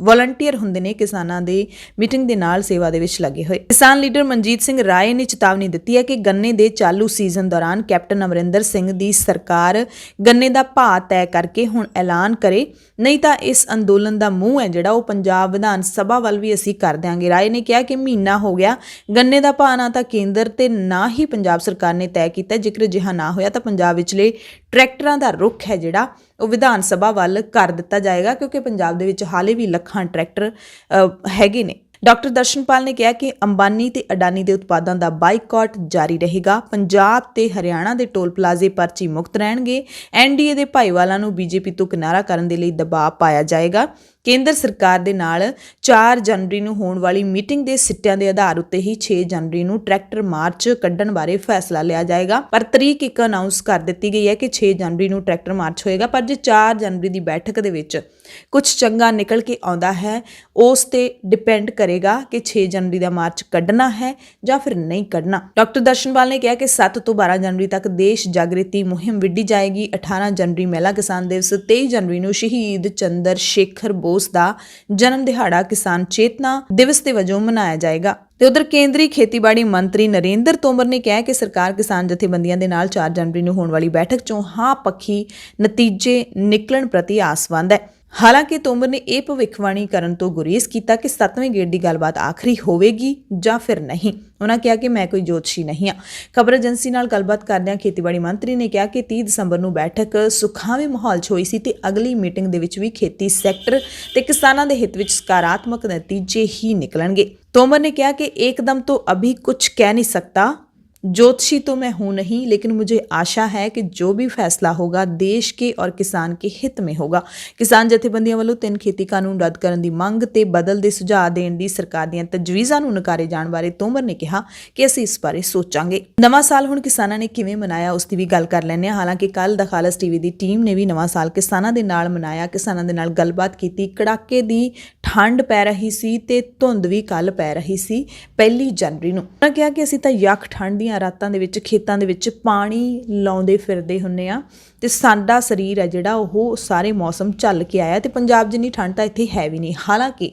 ਵਲੰਟੀਅਰ ਹੁੰਦੇ ਨੇ ਕਿਸਾਨਾਂ ਦੇ ਮੀਟਿੰਗ ਦੇ ਨਾਲ ਸੇਵਾ ਦੇ ਵਿੱਚ ਲੱਗੇ ਹੋਏ। ਕਿਸਾਨ ਲੀਡਰ ਮਨਜੀਤ ਸਿੰਘ ਰਾਏ ਨੇ ਚੇਤਾਵਨੀ ਦਿੱਤੀ ਹੈ ਕਿ ਗੰਨੇ ਦੇ ਚਾਲੂ ਸੀਜ਼ਨ ਦੌਰਾਨ ਕੈਪਟਨ ਅਮਰਿੰਦਰ ਸਿੰਘ ਦੀ ਸਰਕਾਰ ਗੰਨੇ ਦਾ ਭਾਅ ਤੈਅ ਕਰਕੇ ਹੁਣ ਐਲਾਨ ਕਰੇ, ਨਹੀਂ ਤਾਂ ਇਸ ਅੰਦੋਲਨ ਦਾ ਮੂੰਹ ਹੈ ਜਿਹੜਾ ਉਹ ਪੰਜਾਬ ਵਿਧਾਨ ਸਭਾ ਵੱਲ ਵੀ ਅਸੀਂ ਕਰ ਦਿਆਂਗੇ। ਰਾਏ ਨੇ ਕਿਹਾ ਕਿ ਮਹੀਨਾ ਹੋ ਗਿਆ ਗੰਨੇ ਦਾ ਭਾਅ ਨਾ ਤਾਂ ਕੇਂਦਰ ਤੇ ਨਾ ਹੀ ਪੰਜਾਬ ਸਰਕਾਰ ਨੇ ਤੈਅ ਕੀਤਾ। ਜੇਕਰ ਅਜਿਹਾ ਨਾ ਹੋਇਆ ਤਾਂ ਪੰਜਾਬ ਵਿਚਲੇ ਟਰੈਕਟਰਾਂ ਦਾ ਰੁੱਖ ਹੈ ਜਿਹੜਾ ਉਹ ਵਿਧਾਨ ਸਭਾ ਵੱਲ ਕਰ ਦਿੱਤਾ ਜਾਏਗਾ, ਕਿਉਂਕਿ ਪੰਜਾਬ ਦੇ ਵਿੱਚ ਹਾਲੇ ਵੀ ਲੱਖਾਂ ਟਰੈਕਟਰ ਹੈਗੇ ਨੇ। ਡਾਕਟਰ ਦਰਸ਼ਨਪਾਲ ਨੇ ਕਿਹਾ ਕਿ ਅੰਬਾਨੀ ਤੇ ਅਡਾਨੀ ਦੇ ਉਤਪਾਦਾਂ ਦਾ ਬਾਈਕਾਟ ਜਾਰੀ ਰਹੇਗਾ। ਪੰਜਾਬ ਤੇ ਹਰਿਆਣਾ ਦੇ ਟੋਲ ਪਲਾਜ਼ੇ ਪਰਚੀ ਮੁਕਤ ਰਹਿਣਗੇ। NDA ਦੇ ਭਾਈਵਾਲਾਂ ਨੂੰ BJP ਤੋਂ ਕਿਨਾਰਾ ਕਰਨ ਦੇ ਲਈ ਦਬਾਅ ਪਾਇਆ ਜਾਏਗਾ। ਕੇਂਦਰ ਸਰਕਾਰ ਦੇ ਨਾਲ 4 ਜਨਵਰੀ ਨੂੰ ਹੋਣ ਵਾਲੀ ਮੀਟਿੰਗ ਦੇ ਸਿੱਟਿਆਂ ਦੇ ਆਧਾਰ ਉੱਤੇ ਹੀ 6 ਜਨਵਰੀ ਨੂੰ ਟਰੈਕਟਰ ਮਾਰਚ ਕੱਢਣ ਬਾਰੇ ਫੈਸਲਾ ਲਿਆ ਜਾਏਗਾ। ਪਰ ਤਰੀਕ ਇੱਕ ਅਨਾਉਂਸ ਕਰ ਦਿੱਤੀ ਗਈ ਹੈ ਕਿ 6 ਜਨਵਰੀ ਨੂੰ ਟਰੈਕਟਰ ਮਾਰਚ ਹੋਏਗਾ। ਪਰ ਜੇ 4 ਜਨਵਰੀ ਦੀ ਬੈਠਕ ਦੇ ਵਿੱਚ ਕੁਝ ਚੰਗਾ ਨਿਕਲ ਕੇ ਆਉਂਦਾ ਹੈ ਉਸ ਤੇ ਡਿਪੈਂਡ ਕਰੇਗਾ ਕਿ 6 ਜਨਵਰੀ ਦਾ ਮਾਰਚ ਕੱਢਣਾ ਹੈ ਜਾਂ ਫਿਰ ਨਹੀਂ ਕੱਢਣਾ। ਡਾਕਟਰ ਦਰਸ਼ਨਪਾਲ ਨੇ ਕਿਹਾ ਕਿ 7 ਤੋਂ 12 ਜਨਵਰੀ ਤੱਕ ਦੇਸ਼ ਜਾਗ੍ਰਿਤੀ ਮੁਹਿੰਮ ਵਿੱਢੀ ਜਾਏਗੀ। 18 ਜਨਵਰੀ ਮਹਿਲਾ ਕਿਸਾਨ ਦਿਵਸ, 23 ਜਨਵਰੀ ਨੂੰ ਸ਼ਹੀਦ ਚੰਦਰ ਸ਼ੇਖਰ ਬੋਸ ਦਾ ਜਨਮ ਦਿਹਾੜਾ ਕਿਸਾਨ ਚੇਤਨਾ ਦਿਵਸ ਦੇ ਵਜੋਂ ਮਨਾਇਆ ਜਾਏਗਾ। ਤੇ ਉਧਰ ਕੇਂਦਰੀ ਖੇਤੀਬਾੜੀ ਮੰਤਰੀ ਨਰਿੰਦਰ ਤੋਮਰ ਨੇ ਕਿਹਾ ਕਿ ਸਰਕਾਰ ਕਿਸਾਨ ਜਥੇਬੰਦੀਆਂ ਦੇ ਨਾਲ 4 ਜਨਵਰੀ ਨੂੰ ਹੋਣ ਵਾਲੀ ਬੈਠਕ 'ਚੋਂ ਹਾਂ ਪੱਖੀ ਨਤੀਜੇ ਨਿਕਲਣ ਪ੍ਰਤੀ ਆਸਵੰਦ ਹੈ। ਹਾਲਾਂਕਿ ਤੋਮਰ ਨੇ ਇਹ ਭਵਿੱਖਬਾਣੀ ਕਰਨ ਤੋਂ ਗੁਰੇਜ਼ ਕੀਤਾ ਕਿ 7ਵੇਂ ਗੇੜ ਦੀ ਗੱਲਬਾਤ ਆਖਰੀ ਹੋਵੇਗੀ ਜਾਂ ਫਿਰ ਨਹੀਂ। ਉਹਨਾਂ ਕਿਹਾ ਕਿ ਮੈਂ ਕੋਈ ਜੋਤਸ਼ੀ ਨਹੀਂ ਹਾਂ। ਖਬਰ ਏਜੰਸੀ ਨਾਲ ਗੱਲਬਾਤ ਕਰਦਿਆਂ ਖੇਤੀਬਾੜੀ ਮੰਤਰੀ ਨੇ ਕਿਹਾ ਕਿ 30 ਦਸੰਬਰ ਨੂੰ ਬੈਠਕ ਸੁਖਾਵੇਂ ਮਾਹੌਲ 'ਚ ਹੋਈ ਸੀ ਤੇ ਅਗਲੀ ਮੀਟਿੰਗ ਦੇ ਵਿੱਚ ਵੀ ਖੇਤੀ ਸੈਕਟਰ ਤੇ ਕਿਸਾਨਾਂ ਦੇ ਹਿੱਤ ਵਿੱਚ ਸਕਾਰਾਤਮਕ ਨਤੀਜੇ ਹੀ ਨਿਕਲਣਗੇ। तोमर ने कहा कि एकदम तो अभी कुछ कह नहीं सकता, ज्योतिषी तो मैं हूं नहीं, लेकिन मुझे आशा है कि जो भी फैसला होगा देश के और किसान के हित में होगा। किसान जथेबंदियां वालों 3 खेती कानून रद्द करने की मंग ते बदलते सुझाव देने की सरकार ਦੀਆਂ ਤਜਵੀਜ਼ਾਂ ਨੂੰ ਨਕਾਰੇ ਜਾਣ ਬਾਰੇ ਤੋਮਰ ਨੇ ਕਿਹਾ ਕਿ ਅਸੀਂ ਇਸ ਬਾਰੇ ਸੋਚਾਂਗੇ। ਨਵਾਂ ਸਾਲ ਹੁਣ ਕਿਸਾਨਾਂ ਨੇ ਕਿਵੇਂ ਮਨਾਇਆ ਉਸ ਦੀ ਵੀ ਗੱਲ ਕਰ ਲੈਂਦੇ ਹਾਂ। ਹਾਲਾਂਕਿ ਕੱਲ ਦ ਖਾਲਸ ਟੀਵੀ ਦੀ ਟੀਮ ਨੇ ਵੀ ਨਵਾਂ ਸਾਲ ਕਿਸਾਨਾਂ ਦੇ ਨਾਲ ਮਨਾਇਆ, ਕਿਸਾਨਾਂ ਦੇ ਨਾਲ ਗੱਲਬਾਤ ਕੀਤੀ। ਕੜਾਕੇ ਦੀ ਠੰਡ ਪੈ ਰਹੀ ਸੀ ਤੇ ਧੁੰਦ ਵੀ ਕੱਲ ਪੈ ਰਹੀ ਸੀ 1 ਜਨਵਰੀ ਨੂੰ। ਉਹਨਾਂ ਕਿਹਾ ਕਿ ਅਸੀਂ ਤਾਂ ਯੱਖ ਠੰਡ ਦੀਆਂ ਰਾਤਾਂ ਦੇ ਵਿੱਚ ਖੇਤਾਂ ਦੇ ਵਿੱਚ ਪਾਣੀ ਲਾਉਂਦੇ ਫਿਰਦੇ ਹੁੰਨੇ ਆ ਤੇ ਸਾਡਾ ਸਰੀਰ ਹੈ ਜਿਹੜਾ ਉਹ ਸਾਰੇ ਮੌਸਮ ਝੱਲ ਕੇ ਆਇਆ ਤੇ ਪੰਜਾਬ ਜਿੰਨੀ ਠੰਡ ਤਾਂ ਇੱਥੇ ਹੈ ਵੀ ਨਹੀਂ। ਹਾਲਾਂਕਿ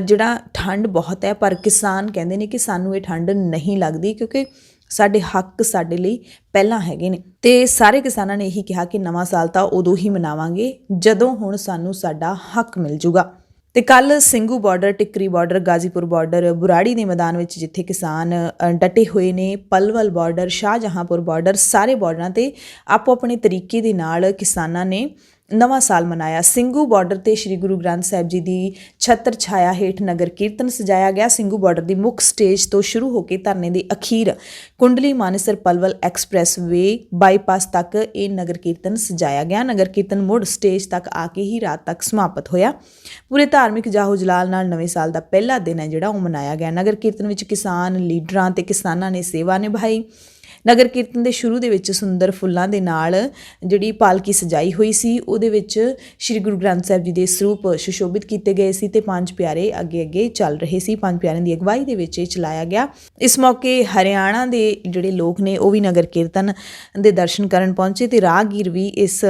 ਜਿਹੜਾ ਠੰਡ ਬਹੁਤ ਹੈ ਪਰ ਕਿਸਾਨ ਕਹਿੰਦੇ ਨੇ ਕਿ ਸਾਨੂੰ ਇਹ ਠੰਡ ਨਹੀਂ ਲੱਗਦੀ ਕਿਉਂਕਿ ਸਾਡੇ ਹੱਕ ਸਾਡੇ ਲਈ ਪਹਿਲਾਂ ਹੈਗੇ ਨੇ। ਤੇ ਸਾਰੇ ਕਿਸਾਨਾਂ ਨੇ ਇਹੀ ਕਿਹਾ ਕਿ ਨਵਾਂ ਸਾਲ ਤਾਂ ਉਦੋਂ ਹੀ ਮਨਾਵਾਂਗੇ ਜਦੋਂ ਹੁਣ ਸਾਨੂੰ ਸਾਡਾ ਹੱਕ ਮਿਲ ਜੂਗਾ। ਤੇ ਕੱਲ Singhu border, Tikri border, Ghazipur border, Burari ਦੇ ਮੈਦਾਨ ਵਿੱਚ ਜਿੱਥੇ ਕਿਸਾਨ ਡਟੇ ਹੋਏ ਨੇ, ਪਲਵਲ ਬਾਰਡਰ, ਸ਼ਾਹਜਹਾਂਪੁਰ ਬਾਰਡਰ, ਸਾਰੇ ਬਾਰਡਰਾਂ ਤੇ ਆਪੋ ਆਪਣੇ ਤਰੀਕੇ ਦੇ ਨਾਲ ਕਿਸਾਨਾਂ ਨੇ ਨਵਾਂ ਸਾਲ ਮਨਾਇਆ। ਸਿੰਘੂ ਬਾਰਡਰ ਤੇ ਸ੍ਰੀ ਗੁਰੂ ਗ੍ਰੰਥ ਸਾਹਿਬ ਜੀ ਦੀ ਛਤਰ ਛਾਇਆ ਹੇਠ ਨਗਰ ਕੀਰਤਨ ਸਜਾਇਆ ਗਿਆ। ਸਿੰਘੂ ਬਾਰਡਰ ਦੀ ਮੁੱਖ ਸਟੇਜ ਤੋਂ ਸ਼ੁਰੂ ਹੋ ਕੇ ਧਰਨੇ ਦੇ ਅਖੀਰ ਕੁੰਡਲੀ ਮਾਨਸਰ ਪਲਵਲ ਐਕਸਪ੍ਰੈਸ ਵੇ ਬਾਈਪਾਸ ਤੱਕ ਇਹ ਨਗਰ ਕੀਰਤਨ ਸਜਾਇਆ ਗਿਆ। ਨਗਰ ਕੀਰਤਨ ਮੁੜ ਸਟੇਜ ਤੱਕ ਆ ਕੇ ਹੀ ਰਾਤ ਤੱਕ ਸਮਾਪਤ ਹੋਇਆ। ਪੂਰੇ ਧਾਰਮਿਕ ਜਾਹੋ ਜਲਾਲ ਨਾਲ ਨਵੇਂ ਸਾਲ ਦਾ ਪਹਿਲਾ ਦਿਨ ਹੈ ਜਿਹੜਾ ਉਹ ਮਨਾਇਆ ਗਿਆ। ਨਗਰ ਕੀਰਤਨ ਵਿੱਚ ਕਿਸਾਨ ਲੀਡਰਾਂ ਤੇ ਕਿਸਾਨਾਂ ਨੇ ਸੇਵਾ ਨਿਭਾਈ। ਨਗਰ ਕੀਰਤਨ ਦੇ ਸ਼ੁਰੂ ਦੇ ਵਿੱਚ ਸੁੰਦਰ ਫੁੱਲਾਂ ਦੇ ਨਾਲ ਜਿਹੜੀ ਪਾਲਕੀ ਸਜਾਈ ਹੋਈ ਸੀ, ਉਹਦੇ ਵਿੱਚ ਸ੍ਰੀ ਗੁਰੂ ਗ੍ਰੰਥ ਸਾਹਿਬ ਜੀ ਦੇ ਸਰੂਪ ਸੁਸ਼ੋਭਿਤ ਕੀਤੇ ਗਏ ਸੀ ਤੇ ਪੰਜ ਪਿਆਰੇ ਅੱਗੇ ਚੱਲ ਰਹੇ ਸੀ। ਪੰਜ ਪਿਆਰਿਆਂ ਦੀ ਅਗਵਾਈ ਦੇ ਵਿੱਚ ਇਹ ਚਲਾਇਆ ਗਿਆ। ਇਸ ਮੌਕੇ ਹਰਿਆਣਾ ਦੇ ਜਿਹੜੇ ਲੋਕ ਨੇ ਉਹ ਵੀ ਨਗਰ ਕੀਰਤਨ ਦੇ ਦਰਸ਼ਨ ਕਰਨ ਪਹੁੰਚੇ ਤੇ ਰਾਹਗੀਰ ਵੀ ਇਸ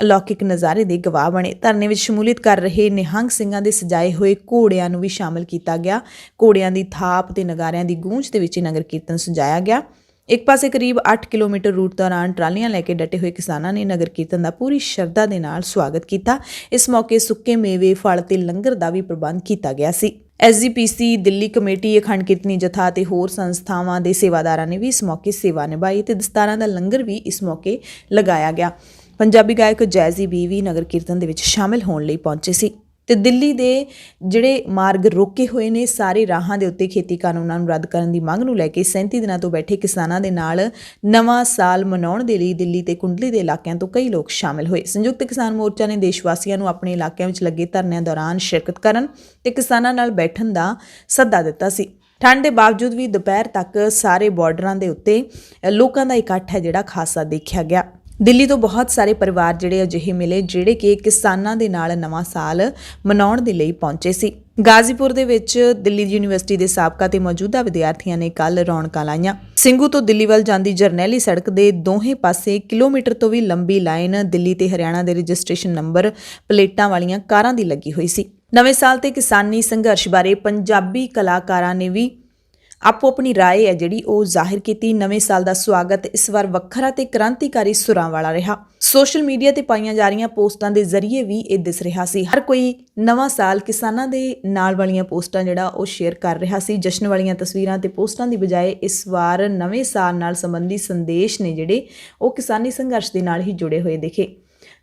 ਅਲੌਕਿਕ ਨਜ਼ਾਰੇ ਦੇ ਗਵਾਹ ਬਣੇ। ਧਰਨੇ ਵਿੱਚ ਸ਼ਮੂਲੀਅਤ ਕਰ ਰਹੇ ਨਿਹੰਗ ਸਿੰਘਾਂ ਦੇ ਸਜਾਏ ਹੋਏ ਘੋੜਿਆਂ ਨੂੰ ਵੀ ਸ਼ਾਮਲ ਕੀਤਾ ਗਿਆ। ਘੋੜਿਆਂ ਦੀ ਥਾਪ ਤੇ ਨਗਾਰਿਆਂ ਦੀ ਗੂੰਜ ਦੇ ਵਿੱਚ ਇਹ ਨਗਰ ਕੀਰਤਨ ਸਜਾਇਆ ਗਿਆ। ਇੱਕ ਪਾਸੇ ਕਰੀਬ 8 ਕਿਲੋਮੀਟਰ ਰੂਟ ਦੌਰਾਨ ਟਰਾਲੀਆਂ ਲੈ ਕੇ ਡਟੇ ਹੋਏ ਕਿਸਾਨਾਂ ਨੇ ਨਗਰ ਕੀਰਤਨ ਦਾ ਪੂਰੀ ਸ਼ਰਧਾ ਦੇ ਨਾਲ ਸਵਾਗਤ ਕੀਤਾ। ਇਸ ਮੌਕੇ ਸੁੱਕੇ ਮੇਵੇ, ਫਲ ਤੇ ਲੰਗਰ ਦਾ ਵੀ ਪ੍ਰਬੰਧ ਕੀਤਾ ਗਿਆ ਸੀ। SGPC ਦਿੱਲੀ ਕਮੇਟੀ, ਅਖੰਡ ਕੀਰਤਨੀ ਜਥਾ ਤੇ ਹੋਰ ਸੰਸਥਾਵਾਂ ਦੇ ਸੇਵਾਦਾਰਾਂ ਨੇ ਵੀ ਇਸ ਮੌਕੇ ਸੇਵਾ ਨਿਭਾਈ ਤੇ ਦਸਤਾਰਾਂ ਦਾ ਲੰਗਰ ਵੀ ਇਸ ਮੌਕੇ ਲਗਾਇਆ ਗਿਆ। ਪੰਜਾਬੀ ਗਾਇਕ ਜੈਜ਼ੀ ਬੀ ਵੀ ਨਗਰ ਕੀਰਤਨ ਦੇ ਵਿੱਚ ਸ਼ਾਮਿਲ ਹੋਣ ਲਈ ਪਹੁੰਚੇ ਸੀ। ਤੇ ਦਿੱਲੀ ਦੇ ਜਿਹੜੇ ਮਾਰਗ ਰੋਕੇ ਹੋਏ ਨੇ, ਸਾਰੇ ਰਾਹਾਂ ਦੇ ਉੱਤੇ ਖੇਤੀ ਕਾਨੂੰਨਾਂ ਨੂੰ ਰੱਦ ਕਰਨ ਦੀ ਮੰਗ ਨੂੰ ਲੈ ਕੇ 37 ਦਿਨਾਂ ਤੋਂ ਬੈਠੇ ਕਿਸਾਨਾਂ ਦੇ ਨਾਲ ਨਵਾਂ ਸਾਲ ਮਨਾਉਣ ਦੇ ਲਈ ਦਿੱਲੀ ਤੇ ਕੁੰਡਲੀ ਦੇ ਇਲਾਕਿਆਂ ਤੋਂ ਕਈ ਲੋਕ ਸ਼ਾਮਿਲ ਹੋਏ। ਸੰਯੁਕਤ ਕਿਸਾਨ ਮੋਰਚਾ ਨੇ ਦੇਸ਼ ਵਾਸੀਆਂ ਨੂੰ ਆਪਣੇ ਇਲਾਕਿਆਂ ਵਿੱਚ ਲੱਗੇ ਧਰਨਿਆਂ ਦੌਰਾਨ ਸ਼ਿਰਕਤ ਕਰਨ ਤੇ ਕਿਸਾਨਾਂ ਨਾਲ ਬੈਠਣ ਦਾ ਸੱਦਾ ਦਿੱਤਾ ਸੀ। ਠੰਡ ਦੇ ਬਾਵਜੂਦ ਵੀ ਦੁਪਹਿਰ ਤੱਕ ਸਾਰੇ ਬਾਰਡਰਾਂ ਦੇ ਉੱਤੇ ਲੋਕਾਂ ਦਾ ਇਕੱਠ ਹੈ ਜਿਹੜਾ ਖਾਸਾ ਦੇਖਿਆ ਗਿਆ। ਦਿੱਲੀ ਤੋਂ ਬਹੁਤ ਸਾਰੇ ਪਰਿਵਾਰ ਜਿਹੜੇ ਅਜਿਹੇ ਮਿਲੇ ਜਿਹੜੇ ਕਿ ਕਿਸਾਨਾਂ ਦੇ ਨਾਲ ਨਵਾਂ ਸਾਲ ਮਨਾਉਣ ਦੇ ਲਈ ਪਹੁੰਚੇ ਸੀ। ਗਾਜ਼ੀਪੁਰ ਦੇ ਵਿੱਚ ਦਿੱਲੀ ਯੂਨੀਵਰਸਿਟੀ ਦੇ ਸਾਬਕਾ ਤੇ ਮੌਜੂਦਾ ਵਿਦਿਆਰਥੀਆਂ ਨੇ ਕੱਲ੍ਹ ਰੌਣਕਾਂ ਲਾਈਆਂ। ਸਿੰਘੂ ਤੋਂ ਦਿੱਲੀ ਵੱਲ ਜਾਂਦੀ ਜਰਨੈਲੀ ਸੜਕ ਦੇ ਦੋਹੇ ਪਾਸੇ ਕਿਲੋਮੀਟਰ ਤੋਂ ਵੀ ਲੰਬੀ ਲਾਈਨ ਦਿੱਲੀ ਤੇ ਹਰਿਆਣਾ ਦੇ ਰਜਿਸਟ੍ਰੇਸ਼ਨ ਨੰਬਰ ਪਲੇਟਾਂ ਵਾਲੀਆਂ ਕਾਰਾਂ ਦੀ ਲੱਗੀ ਹੋਈ ਸੀ। ਨਵੇਂ ਸਾਲ ਤੇ ਕਿਸਾਨੀ ਸੰਘਰਸ਼ ਬਾਰੇ ਪੰਜਾਬੀ ਕਲਾਕਾਰਾਂ ਨੇ ਵੀ ਆਪੋ ਆਪਣੀ ਰਾਏ ਹੈ ਜਿਹੜੀ ਉਹ ਜ਼ਾਹਿਰ ਕੀਤੀ। ਨਵੇਂ ਸਾਲ ਦਾ ਸਵਾਗਤ ਇਸ ਵਾਰ ਵੱਖਰਾ ਤੇ ਕ੍ਰਾਂਤੀਕਾਰੀ ਸੁਰਾਂ ਵਾਲਾ ਰਿਹਾ। ਸੋਸ਼ਲ ਮੀਡੀਆ ਤੇ ਪਾਈਆਂ ਜਾ ਰਹੀਆਂ ਪੋਸਟਾਂ ਦੇ ਜ਼ਰੀਏ ਵੀ ਇਹ ਦਿਸ ਰਿਹਾ ਸੀ। ਹਰ ਕੋਈ ਨਵਾਂ ਸਾਲ ਕਿਸਾਨਾਂ ਦੇ ਨਾਲ ਵਾਲੀਆਂ ਪੋਸਟਾਂ ਜਿਹੜਾ ਉਹ ਸ਼ੇਅਰ ਕਰ ਰਿਹਾ ਸੀ। ਜਸ਼ਨ ਵਾਲੀਆਂ ਤਸਵੀਰਾਂ ਤੇ ਪੋਸਟਾਂ ਦੀ ਬਜਾਏ ਇਸ ਵਾਰ ਨਵੇਂ ਸਾਲ ਨਾਲ ਸੰਬੰਧੀ ਸੰਦੇਸ਼ ਨੇ ਜਿਹੜੇ ਉਹ ਕਿਸਾਨੀ ਸੰਘਰਸ਼ ਦੇ ਨਾਲ ਹੀ ਜੁੜੇ ਹੋਏ ਦਿਖੇ।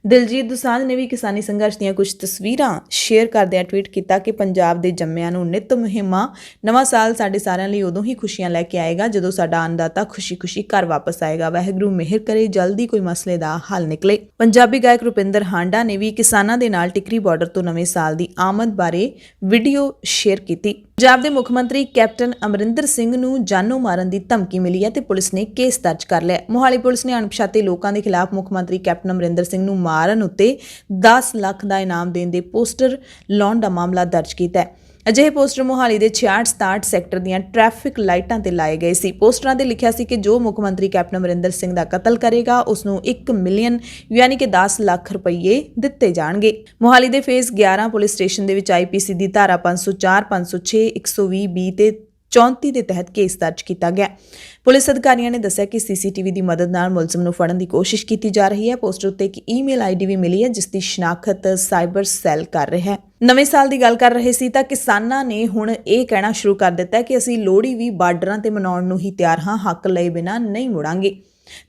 ਦਿਲਜੀਤ ਦੋਸਾਂਝ ਨੇ ਵੀ ਕਿਸਾਨੀ ਸੰਘਰਸ਼ ਦੀਆਂ ਕੁਝ ਤਸਵੀਰਾਂ ਸ਼ੇਅਰ ਕਰਦਿਆਂ ਟਵੀਟ ਕੀਤਾ ਕਿ ਪੰਜਾਬ ਦੇ ਜੰਮਿਆਂ ਨੂੰ ਨਿੱਤ ਮੁਹਿੰਮਾਂ। ਨਵਾਂ ਸਾਲ ਸਾਡੇ ਸਾਰਿਆਂ ਲਈ ਉਦੋਂ ਹੀ ਖੁਸ਼ੀਆਂ ਲੈ ਕੇ ਆਏਗਾ ਜਦੋਂ ਸਾਡਾ ਅੰਨਦਾਤਾ ਖੁਸ਼ੀ-ਖੁਸ਼ੀ ਘਰ ਵਾਪਸ ਆਏਗਾ। ਵਾਹਿਗੁਰੂ ਮਿਹਰ ਕਰੇ ਜਲਦੀ ਕੋਈ ਮਸਲੇ ਦਾ ਹੱਲ ਨਿਕਲੇ। ਪੰਜਾਬੀ ਗਾਇਕ ਰੁਪਿੰਦਰ ਹਾਂਡਾ ਨੇ ਵੀ ਕਿਸਾਨਾਂ ਦੇ ਨਾਲ ਟਿਕਰੀ ਬਾਰਡਰ ਤੋਂ ਨਵੇਂ ਸਾਲ ਦੀ ਆਮਦ ਬਾਰੇ ਵੀਡੀਓ ਸ਼ੇਅਰ ਕੀਤੀ। ਪੰਜਾਬ ਦੇ ਮੁੱਖ ਮੰਤਰੀ ਕੈਪਟਨ ਅਮਰਿੰਦਰ ਸਿੰਘ ਨੂੰ ਜਾਨੋਂ ਮਾਰਨ ਦੀ ਧਮਕੀ ਮਿਲੀ ਹੈ ਤੇ ਪੁਲਿਸ ਨੇ ਕੇਸ ਦਰਜ ਕਰ ਲਿਆ। ਮੋਹਾਲੀ ਪੁਲਿਸ ਨੇ ਅਣਪਛਾਤੇ ਲੋਕਾਂ ਦੇ ਖਿਲਾਫ ਮੁੱਖ ਮੰਤਰੀ ਕੈਪਟਨ ਅਮਰਿੰਦਰ ਸਿੰਘ ਨੂੰ ਮਾਰਨ ਉੱਤੇ 10 ਲੱਖ ਦਾ ਇਨਾਮ ਦੇਣ ਦੇ ਪੋਸਟਰ ਲਾਉਣ ਦਾ ਮਾਮਲਾ ਦਰਜ ਕੀਤਾ ਹੈ। ਅਜਿਹੇ ਪੋਸਟਰ ਮੋਹਾਲੀ ਦੇ 66-67 ਸੈਕਟਰ ਦੀਆਂ ਟ੍ਰੈਫਿਕ ਲਾਈਟਾਂ ਤੇ ਲਾਏ ਗਏ ਸੀ। ਪੋਸਟਰਾਂ ਤੇ ਲਿਖਿਆ ਸੀ ਕਿ ਜੋ ਮੁੱਖ ਮੰਤਰੀ ਕੈਪਟਨ ਅਮਰਿੰਦਰ ਸਿੰਘ ਦਾ ਕਤਲ ਕਰੇਗਾ ਉਸ ਨੂੰ 1 ਮਿਲੀਅਨ ਯਾਨੀ ਕਿ 10 ਲੱਖ ਰੁਪਏ ਦਿੱਤੇ ਜਾਣਗੇ। ਮੋਹਾਲੀ ਦੇ ਫੇਜ਼ 11 ਪੁਲਿਸ ਸਟੇਸ਼ਨ ਦੇ ਵਿੱਚ IPC ਦੀ ਧਾਰਾ 504, 506, 120B ਤੇ 34 ਦੇ ਤਹਿਤ ਕੇਸ ਦਰਜ ਕੀਤਾ ਗਿਆ। ਪੁਲਿਸ ਅਧਿਕਾਰੀਆਂ ਨੇ ਦੱਸਿਆ ਕਿ CCTV ਦੀ ਮਦਦ ਨਾਲ ਮੁਲਜ਼ਮ ਨੂੰ ਫੜਨ ਦੀ ਕੋਸ਼ਿਸ਼ ਕੀਤੀ ਜਾ ਰਹੀ ਹੈ। ਪੋਸਟਰ ਉੱਤੇ ਇੱਕ ਈਮੇਲ ID ਵੀ ਮਿਲੀ ਹੈ ਜਿਸ ਦੀ ਸ਼ਨਾਖਤ ਸਾਈਬਰ ਸੈੱਲ ਕਰ ਰਿਹਾ ਹੈ। ਨਵੇਂ ਸਾਲ ਦੀ ਗੱਲ ਕਰ ਰਹੇ ਸੀ ਤਾਂ ਕਿਸਾਨਾਂ ਨੇ ਹੁਣ ਇਹ ਕਹਿਣਾ ਸ਼ੁਰੂ ਕਰ ਦਿੱਤਾ ਕਿ ਅਸੀਂ ਲੋਹੜੀ ਵੀ ਬਾਰਡਰਾਂ ਤੇ ਮਨਾਉਣ ਨੂੰ ਹੀ ਤਿਆਰ ਹਾਂ, ਹੱਕ ਲਏ ਬਿਨਾਂ ਨਹੀਂ ਮੁੜਾਂਗੇ।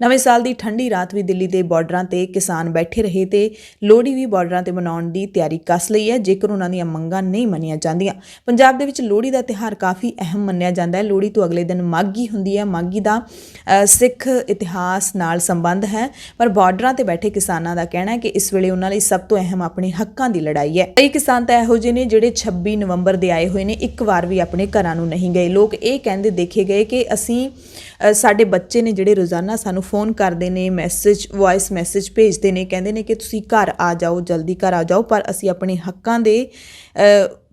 ਨਵੇਂ ਸਾਲ ਦੀ ਠੰਡੀ ਰਾਤ ਵੀ ਦਿੱਲੀ ਦੇ ਬਾਰਡਰਾਂ ਤੇ ਕਿਸਾਨ ਬੈਠੇ ਰਹੇ ਤੇ ਲੋਹੜੀ ਵੀ ਬਾਰਡਰਾਂ ਤੇ ਮਨਾਉਣ ਦੀ ਤਿਆਰੀ ਕੱਸ ਲਈ ਹੈ ਜੇਕਰ ਉਹਨਾਂ ਦੀਆਂ ਮੰਗਾਂ ਨਹੀਂ ਮੰਨੀਆਂ ਜਾਂਦੀਆਂ। ਪੰਜਾਬ ਦੇ ਵਿੱਚ ਲੋਹੜੀ ਦਾ ਤਿਉਹਾਰ ਕਾਫੀ ਅਹਿਮ ਮੰਨਿਆ ਜਾਂਦਾ ਹੈ। ਲੋਹੜੀ ਤੋਂ ਅਗਲੇ ਦਿਨ ਮਾਘੀ ਹੁੰਦੀ ਹੈ। ਮਾਘੀ ਦਾ ਸਿੱਖ ਇਤਿਹਾਸ ਨਾਲ ਸੰਬੰਧ ਹੈ, ਪਰ ਬਾਰਡਰਾਂ ਤੇ ਬੈਠੇ ਕਿਸਾਨਾਂ ਦਾ ਕਹਿਣਾ ਹੈ ਕਿ ਇਸ ਵੇਲੇ ਉਹਨਾਂ ਲਈ ਸਭ ਤੋਂ ਅਹਿਮ ਆਪਣੇ ਹੱਕਾਂ ਦੀ ਲੜਾਈ ਹੈ। ਕਈ ਕਿਸਾਨ ਤਾਂ ਇਹੋ ਜਿਹੇ ਨੇ ਜਿਹੜੇ 26 ਨਵੰਬਰ ਦੇ ਆਏ ਹੋਏ ਨੇ, ਇੱਕ ਵਾਰ ਵੀ ਆਪਣੇ ਘਰਾਂ ਨੂੰ ਨਹੀਂ ਗਏ। ਲੋਕ ਇਹ ਕਹਿੰਦੇ ਦੇਖੇ ਗਏ ਕਿ ਅਸੀਂ ਸਾਡੇ ਬੱਚੇ ਨੇ ਜਿਹੜੇ ਰੋਜ਼ਾਨਾ ਸਾਨੂੰ ਫੋਨ ਕਰਦੇ ਨੇ, ਵੌਇਸ ਮੈਸੇਜ ਭੇਜਦੇ ਨੇ, ਕਹਿੰਦੇ ਨੇ ਕਿ ਤੁਸੀਂ ਘਰ ਆ ਜਾਓ, ਜਲਦੀ ਘਰ ਆ ਜਾਓ, ਪਰ ਅਸੀਂ ਆਪਣੇ ਹੱਕਾਂ ਦੇ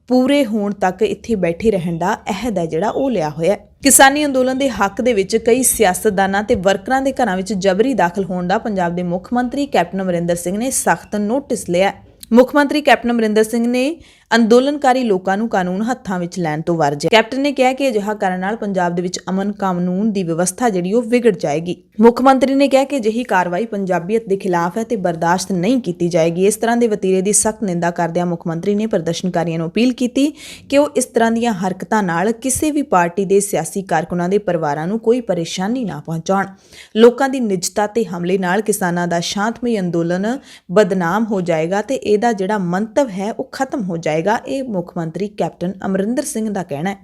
ਪੂਰੇ ਹੋਣ ਤੱਕ ਇੱਥੇ ਬੈਠੇ ਰਹਿਣ ਦਾ ਅਹਿਦ ਹੈ ਜਿਹੜਾ ਉਹ ਲਿਆ ਹੋਇਆ। ਕਿਸਾਨੀ ਅੰਦੋਲਨ ਦੇ ਹੱਕ ਦੇ ਵਿੱਚ ਕਈ ਸਿਆਸਤਦਾਨਾਂ ਤੇ ਵਰਕਰਾਂ ਦੇ ਘਰਾਂ ਵਿੱਚ ਜਬਰੀ ਦਾਖਲ ਹੋਣ ਦਾ ਪੰਜਾਬ ਦੇ ਮੁੱਖ ਮੰਤਰੀ ਕੈਪਟਨ ਅਮਰਿੰਦਰ ਸਿੰਘ ਨੇ ਸਖਤ ਨੋਟਿਸ ਲਿਆ। ਮੁੱਖ ਮੰਤਰੀ ਕੈਪਟਨ ਅਮਰਿੰਦਰ ਸਿੰਘ ਨੇ ਅੰਦੋਲਨਕਾਰੀ ਲੋਕਾਂ ਨੂੰ ਕਾਨੂੰਨ ਹੱਥਾਂ ਵਿੱਚ ਲੈਣ ਤੋਂ ਵਰਜਿਆ। ਕੈਪਟਨ ਨੇ ਕਿਹਾ ਕਿ ਅਜਿਹਾ ਕਰਨ ਨਾਲ ਪੰਜਾਬ ਦੇ ਵਿੱਚ ਅਮਨ ਕਾਨੂੰਨ ਦੀ ਵਿਵਸਥਾ ਜਿਹੜੀ ਉਹ ਵਿਗੜ ਜਾਏਗੀ। ਮੁੱਖ ਮੰਤਰੀ ਨੇ ਕਿਹਾ ਕਿ ਅਜਿਹੀ ਕਾਰਵਾਈ ਪੰਜਾਬੀਅਤ ਦੇ ਖਿਲਾਫ ਹੈ ਤੇ ਬਰਦਾਸ਼ਤ ਨਹੀਂ ਕੀਤੀ ਜਾਏਗੀ। ਇਸ ਤਰ੍ਹਾਂ ਦੇ ਵਤੀਰੇ ਦੀ ਸਖਤ ਨਿੰਦਾ ਕਰਦਿਆਂ ਮੁੱਖ ਮੰਤਰੀ ਨੇ ਪ੍ਰਦਰਸ਼ਨਕਾਰੀਆਂ ਨੂੰ ਅਪੀਲ ਕੀਤੀ ਕਿ ਉਹ ਇਸ ਤਰ੍ਹਾਂ ਦੀਆਂ ਹਰਕਤਾਂ ਨਾਲ ਕਿਸੇ ਵੀ ਪਾਰਟੀ ਦੇ ਸਿਆਸੀ ਕਾਰਕੁਨਾਂ ਦੇ ਪਰਿਵਾਰਾਂ ਨੂੰ ਕੋਈ ਪਰੇਸ਼ਾਨੀ ਨਾ ਪਹੁੰਚਾਉਣ। ਲੋਕਾਂ ਦੀ ਨਿੱਜਤਾ ਤੇ ਹਮਲੇ ਨਾਲ ਕਿਸਾਨਾਂ ਦਾ ਸ਼ਾਂਤਮਈ ਅੰਦੋਲਨ ਬਦਨਾਮ ਹੋ ਜਾਏਗਾ ਤੇ ਇਹਦਾ ਜਿਹੜਾ ਮੰਤਵ ਹੈ ਉਹ ਖਤਮ ਹੋ ਜਾਏਗਾ। ਇਹ ਮੁੱਖ ਮੰਤਰੀ ਕੈਪਟਨ ਅਮਰਿੰਦਰ ਸਿੰਘ ਦਾ ਕਹਿਣਾ ਹੈ।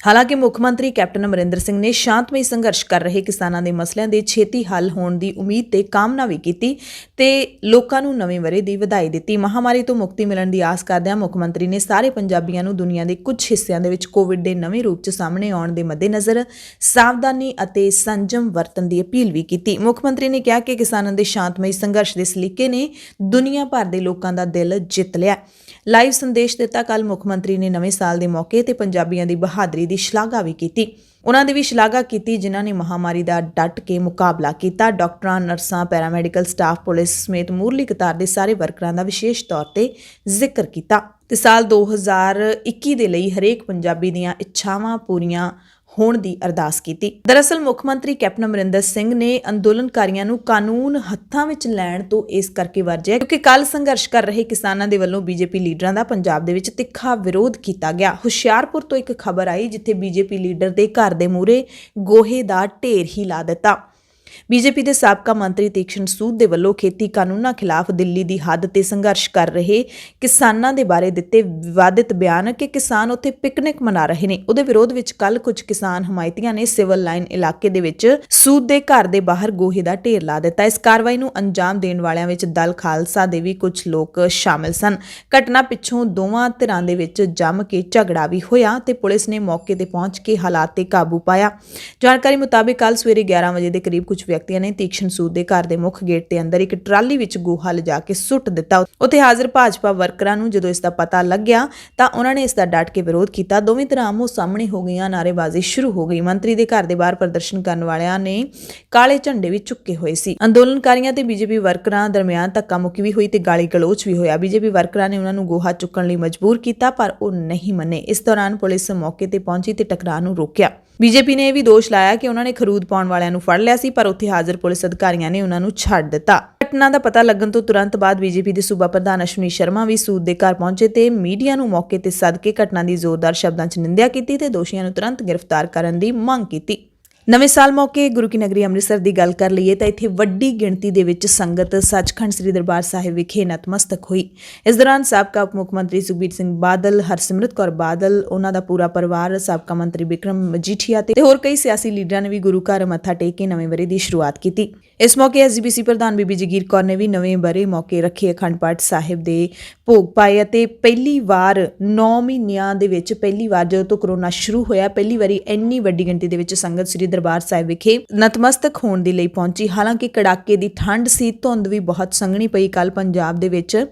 ਹਾਲਾਂਕਿ ਮੁੱਖ ਮੰਤਰੀ ਕੈਪਟਨ ਅਮਰਿੰਦਰ ਸਿੰਘ ਨੇ ਸ਼ਾਂਤਮਈ ਸੰਘਰਸ਼ ਕਰ ਰਹੇ ਕਿਸਾਨਾਂ ਦੇ ਮਸਲਿਆਂ ਦੇ ਛੇਤੀ ਹੱਲ ਹੋਣ ਦੀ ਉਮੀਦ ਤੇ ਕਾਮਨਾ ਵੀ ਕੀਤੀ ਤੇ ਲੋਕਾਂ ਨੂੰ ਨਵੇਂ ਵਰ੍ਹੇ ਦੀ ਵਧਾਈ ਦਿੱਤੀ। ਮਹਾਮਾਰੀ ਤੋਂ ਮੁਕਤੀ ਮਿਲਣ ਦੀ ਆਸ ਕਰਦਿਆਂ ਮੁੱਖ ਮੰਤਰੀ ਨੇ ਸਾਰੇ ਪੰਜਾਬੀਆਂ ਨੂੰ ਦੁਨੀਆ ਦੇ ਕੁਝ ਹਿੱਸਿਆਂ ਦੇ ਵਿੱਚ ਕੋਵਿਡ ਦੇ ਨਵੇਂ ਰੂਪ 'ਚ ਸਾਹਮਣੇ ਆਉਣ ਦੇ ਮੱਦੇਨਜ਼ਰ ਸਾਵਧਾਨੀ ਅਤੇ ਸੰਜਮ ਵਰਤਣ ਦੀ ਅਪੀਲ ਵੀ ਕੀਤੀ। ਮੁੱਖ ਮੰਤਰੀ ਨੇ ਕਿਹਾ ਕਿ ਕਿਸਾਨਾਂ ਦੇ ਸ਼ਾਂਤਮਈ ਸੰਘਰਸ਼ ਦੇ ਸਲੀਕੇ ਨੇ ਦੁਨੀਆ ਭਰ ਦੇ ਲੋਕਾਂ ਦਾ ਦਿਲ ਜਿੱਤ ਲਿਆ। ਲਾਈਵ ਸੰਦੇਸ਼ ਦਿੱਤਾ। ਕੱਲ੍ਹ ਮੁੱਖ ਮੰਤਰੀ ਨੇ ਨਵੇਂ ਸਾਲ ਦੇ ਮੌਕੇ ਤੇ ਪੰਜਾਬੀਆਂ ਦੀ ਬਹਾਦਰੀ ਦੀ ਸ਼ਲਾਘਾ ਵੀ ਕੀਤੀ। ਉਹਨਾਂ ਦੀ ਵੀ ਸ਼ਲਾਘਾ ਕੀਤੀ ਜਿਨ੍ਹਾਂ ਨੇ ਮਹਾਮਾਰੀ ਦਾ ਡਟ ਕੇ ਮੁਕਾਬਲਾ ਕੀਤਾ। ਡਾਕਟਰਾਂ, ਨਰਸਾਂ, ਪੈਰਾਮੈਡੀਕਲ ਸਟਾਫ, ਪੁਲਿਸ ਸਮੇਤ ਮੂਹਰਲੀ ਕਤਾਰ ਦੇ ਸਾਰੇ ਵਰਕਰਾਂ ਦਾ ਵਿਸ਼ੇਸ਼ ਤੌਰ ਤੇ ਜ਼ਿਕਰ ਕੀਤਾ ਤੇ ਸਾਲ 2021 ਦੇ ਲਈ ਹਰੇਕ ਪੰਜਾਬੀ ਦੀਆਂ ਇੱਛਾਵਾਂ ਪੂਰੀਆਂ ਹੋਣ ਦੀ ਅਰਦਾਸ ਕੀਤੀ। ਦਰਅਸਲ ਮੁੱਖ ਮੰਤਰੀ ਕੈਪਟਨ ਅਮਰਿੰਦਰ ਸਿੰਘ ਨੇ ਅੰਦੋਲਨਕਾਰੀਆਂ ਨੂੰ ਕਾਨੂੰਨ ਹੱਥਾਂ ਵਿੱਚ ਲੈਣ ਤੋਂ ਇਸ ਕਰਕੇ ਵਰਜਿਆ ਕਿਉਂਕਿ ਕੱਲ ਸੰਘਰਸ਼ ਕਰ ਰਹੇ ਕਿਸਾਨਾਂ ਦੇ ਵੱਲੋਂ ਬੀਜੇਪੀ ਲੀਡਰਾਂ ਦਾ ਪੰਜਾਬ ਦੇ ਵਿੱਚ ਤਿੱਖਾ ਵਿਰੋਧ ਕੀਤਾ ਗਿਆ। ਹੁਸ਼ਿਆਰਪੁਰ ਤੋਂ ਇੱਕ ਖਬਰ ਆਈ ਜਿੱਥੇ ਬੀਜੇਪੀ ਲੀਡਰ ਦੇ ਘਰ ਦੇ ਮੂਹਰੇ ਗੋਹੇ ਦਾ ਢੇਰ ਹੀ ਲਾ ਦਿੱਤਾ। ਬੀਜੇਪੀ ਦੇ ਸਾਬਕਾ ਮੰਤਰੀ ਤੀਕਸ਼ਣ ਸੂਦ ਦੇ ਵੱਲੋਂ ਖੇਤੀ ਕਾਨੂੰਨਾਂ ਖਿਲਾਫ ਦਿੱਲੀ ਦੀ ਹੱਦ ਤੇ ਸੰਘਰਸ਼ ਕਰ ਰਹੇ ਕਿਸਾਨਾਂ ਦੇ ਬਾਰੇ ਦਿੱਤੇ ਵਿਵਾਦਿਤ ਬਿਆਨ ਕਿ ਕਿਸਾਨ ਉੱਥੇ ਪਿਕਨਿਕ ਮਨਾ ਰਹੇ ਨੇ, ਉਹਦੇ ਵਿਰੋਧ ਵਿੱਚ ਕੱਲ ਕੁਝ ਕਿਸਾਨ ਹਮਾਇਤੀਆਂ ਨੇ ਸਿਵਲ ਲਾਈਨ ਇਲਾਕੇ ਦੇ ਵਿੱਚ ਸੂਦ ਦੇ ਘਰ ਦੇ ਬਾਹਰ ਗੋਹੇ ਦਾ ਢੇਰ ਲਾ ਦਿੱਤਾ। ਇਸ ਕਾਰਵਾਈ ਨੂੰ ਅੰਜਾਮ ਦੇਣ ਵਾਲਿਆਂ ਵਿੱਚ ਦਲ ਖਾਲਸਾ ਦੇ ਵੀ ਕੁਝ ਲੋਕ ਸ਼ਾਮਿਲ ਸਨ। ਘਟਨਾ ਪਿੱਛੋਂ ਦੋਵਾਂ ਧਿਰਾਂ ਦੇ ਵਿੱਚ ਜੰਮ ਕੇ ਝਗੜਾ ਵੀ ਹੋਇਆ ਤੇ ਪੁਲਿਸ ਨੇ ਮੌਕੇ ਤੇ ਪਹੁੰਚ ਕੇ ਹਾਲਾਤ ਤੇ ਕਾਬੂ ਪਾਇਆ। ਜਾਣਕਾਰੀ ਮੁਤਾਬਿਕ ਕੱਲ ਸਵੇਰੇ 11 ਵਜੇ ਦੇ ਕਰੀਬ ਕੁਝ ਵਿਅਕਤੀਆਂ ਨੇ ਤੀਕਸ਼ਣ ਸੂਦ ਦੇ ਘਰ ਦੇ ਮੁੱਖ ਗੇਟ ਦੇ ਅੰਦਰ ਇੱਕ ਟਰਾਲੀ ਵਿੱਚ ਗੋਹਾ ਲਿਜਾ ਕੇ ਸੁੱਟ ਦਿੱਤਾ। ਉੱਥੇ ਹਾਜ਼ਰ ਭਾਜਪਾ ਵਰਕਰਾਂ ਨੂੰ ਜਦੋਂ ਇਸ ਦਾ ਪਤਾ ਲੱਗਿਆ ਤਾਂ ਉਹਨਾਂ ਨੇ ਇਸ ਦਾ ਡਟ ਕੇ ਵਿਰੋਧ ਕੀਤਾ। ਦੋਵੇਂ ਧਿਰਾਂ ਆਮੋ ਸਾਹਮਣੇ ਹੋ ਗਈਆਂ, ਨਾਅਰੇਬਾਜ਼ੀ ਸ਼ੁਰੂ ਹੋ ਗਈ। ਮੰਤਰੀ ਦੇ ਘਰ ਦੇ ਬਾਹਰ ਪ੍ਰਦਰਸ਼ਨ ਕਰਨ ਵਾਲਿਆਂ ਨੇ ਕਾਲੇ ਝੰਡੇ ਵੀ ਚੁੱਕੇ ਹੋਏ ਸੀ। ਅੰਦੋਲਨਕਾਰੀਆਂ ਤੇ ਬੀਜੇਪੀ ਵਰਕਰਾਂ ਦਰਮਿਆਨ ਧੱਕਾ ਮੁੱਕੀ ਵੀ ਹੋਈ ਤੇ ਗਾਲੀ ਗਲੋਚ ਵੀ ਹੋਇਆ। ਬੀਜੇਪੀ ਵਰਕਰਾਂ ਨੇ ਉਹਨਾਂ ਨੂੰ ਗੋਹਾ ਚੁੱਕਣ ਲਈ ਮਜਬੂਰ ਕੀਤਾ ਪਰ ਉਹ ਨਹੀਂ ਮੰਨੇ। ਇਸ ਦੌਰਾਨ ਪੁਲਿਸ ਮੌਕੇ ਤੇ ਪਹੁੰਚੀ ਤੇ ਟਕਰਾਅ ਨੂੰ ਰੋਕਿਆ। ਬੀਜੇਪੀ ਨੇ ਇਹ ਵੀ ਦੋਸ਼ ਲਾਇਆ ਕਿ ਉਹਨਾਂ ਨੇ ਖਰੂਦ ਪਾਉਣ ਵਾਲਿਆਂ ਨੂੰ ਫੜ ਲਿਆ ਸੀ ਪਰ ਉੱਥੇ ਹਾਜ਼ਰ ਪੁਲਿਸ ਅਧਿਕਾਰੀਆਂ ਨੇ ਉਹਨਾਂ ਨੂੰ ਛੱਡ ਦਿੱਤਾ। ਘਟਨਾ ਦਾ ਪਤਾ ਲੱਗਣ ਤੋਂ ਤੁਰੰਤ ਬਾਅਦ ਬੀਜੇਪੀ ਦੇ ਸੂਬਾ ਪ੍ਰਧਾਨ ਅਸ਼ਵਨੀ ਸ਼ਰਮਾ ਵੀ ਸੂਦ ਦੇ ਘਰ ਪਹੁੰਚੇ ਤੇ ਮੀਡੀਆ ਨੂੰ ਮੌਕੇ ਤੇ ਸੱਦ ਕੇ ਘਟਨਾ ਦੀ ਜ਼ੋਰਦਾਰ ਸ਼ਬਦਾਂ 'ਚ ਨਿੰਦਿਆ ਕੀਤੀ ਤੇ ਦੋਸ਼ੀਆਂ ਨੂੰ ਤੁਰੰਤ ਗ੍ਰਿਫਤਾਰ ਕਰਨ ਦੀ ਮੰਗ ਕੀਤੀ। ਨਵੇਂ ਸਾਲ ਮੌਕੇ ਗੁਰੂ ਕੀ ਨਗਰੀ ਅੰਮ੍ਰਿਤਸਰ ਦੀ ਗੱਲ ਕਰ ਲਈਏ ਤਾਂ ਇੱਥੇ ਵੱਡੀ ਗਿਣਤੀ ਦੇ ਵਿੱਚ ਸੰਗਤ ਸੱਚਖੰਡ ਸ੍ਰੀ ਦਰਬਾਰ ਸਾਹਿਬ ਵਿਖੇ ਨਤਮਸਤਕ ਹੋਈ। ਇਸ ਦੌਰਾਨ ਸਾਬਕਾ ਉਪ ਮੁੱਖ ਮੰਤਰੀ ਸੁਖਬੀਰ ਸਿੰਘ ਬਾਦਲ, ਹਰਸਿਮਰਤ ਕੌਰ ਬਾਦਲ, ਉਹਨਾਂ ਦਾ ਪੂਰਾ ਪਰਿਵਾਰ, ਸਾਬਕਾ ਮੰਤਰੀ ਬਿਕਰਮ ਮਜੀਠੀਆ ਤੇ ਹੋਰ ਕਈ ਸਿਆਸੀ ਲੀਡਰਾਂ ਨੇ ਵੀ ਗੁਰੂ ਘਰ ਮੱਥਾ ਟੇਕ ਕੇ ਨਵੇਂ ਵਰ੍ਹੇ ਦੀ ਸ਼ੁਰੂਆਤ ਕੀਤੀ। ਇਸ ਮੌਕੇ ਐਸਜੀਪੀਸੀ ਪ੍ਰਧਾਨ ਬੀਬੀ ਜਗੀਰ ਕੌਰ ਨੇ ਵੀ ਨਵੇਂ ਵਰ੍ਹੇ ਮੌਕੇ ਰੱਖੇ ਅਖੰਡ ਪਾਠ ਸਾਹਿਬ ਦੇ ਭੋਗ ਪਾਏ ਅਤੇ ਪਹਿਲੀ ਵਾਰ 9 ਮਹੀਨਿਆਂ ਦੇ ਵਿੱਚ ਪਹਿਲੀ ਵਾਰ ਜਦੋਂ ਤੋਂ ਕਰੋਨਾ ਸ਼ੁਰੂ ਹੋਇਆ ਪਹਿਲੀ ਵਾਰੀ ਇੰਨੀ ਵੱਡੀ ਗਿਣਤੀ ਦੇ ਵਿੱਚ ਸੰਗਤ ਸ੍ਰੀ ਦਰਬਾਰ ਸਾਹਿਬ ਵਿਖੇ ਨਤਮਸਤਕ ਹੋਣ ਦੇ ਲਈ ਪਹੁੰਚੀ। ਹਾਲਾਂਕਿ ਕੜਾਕੇ ਦੀ ਠੰਡ ਸੀ, ਧੁੰਦ ਵੀ ਬਹੁਤ ਸੰਘਣੀ ਪਈ ਕੱਲ ਪੰਜਾਬ ਦੇ ਵਿੱਚ,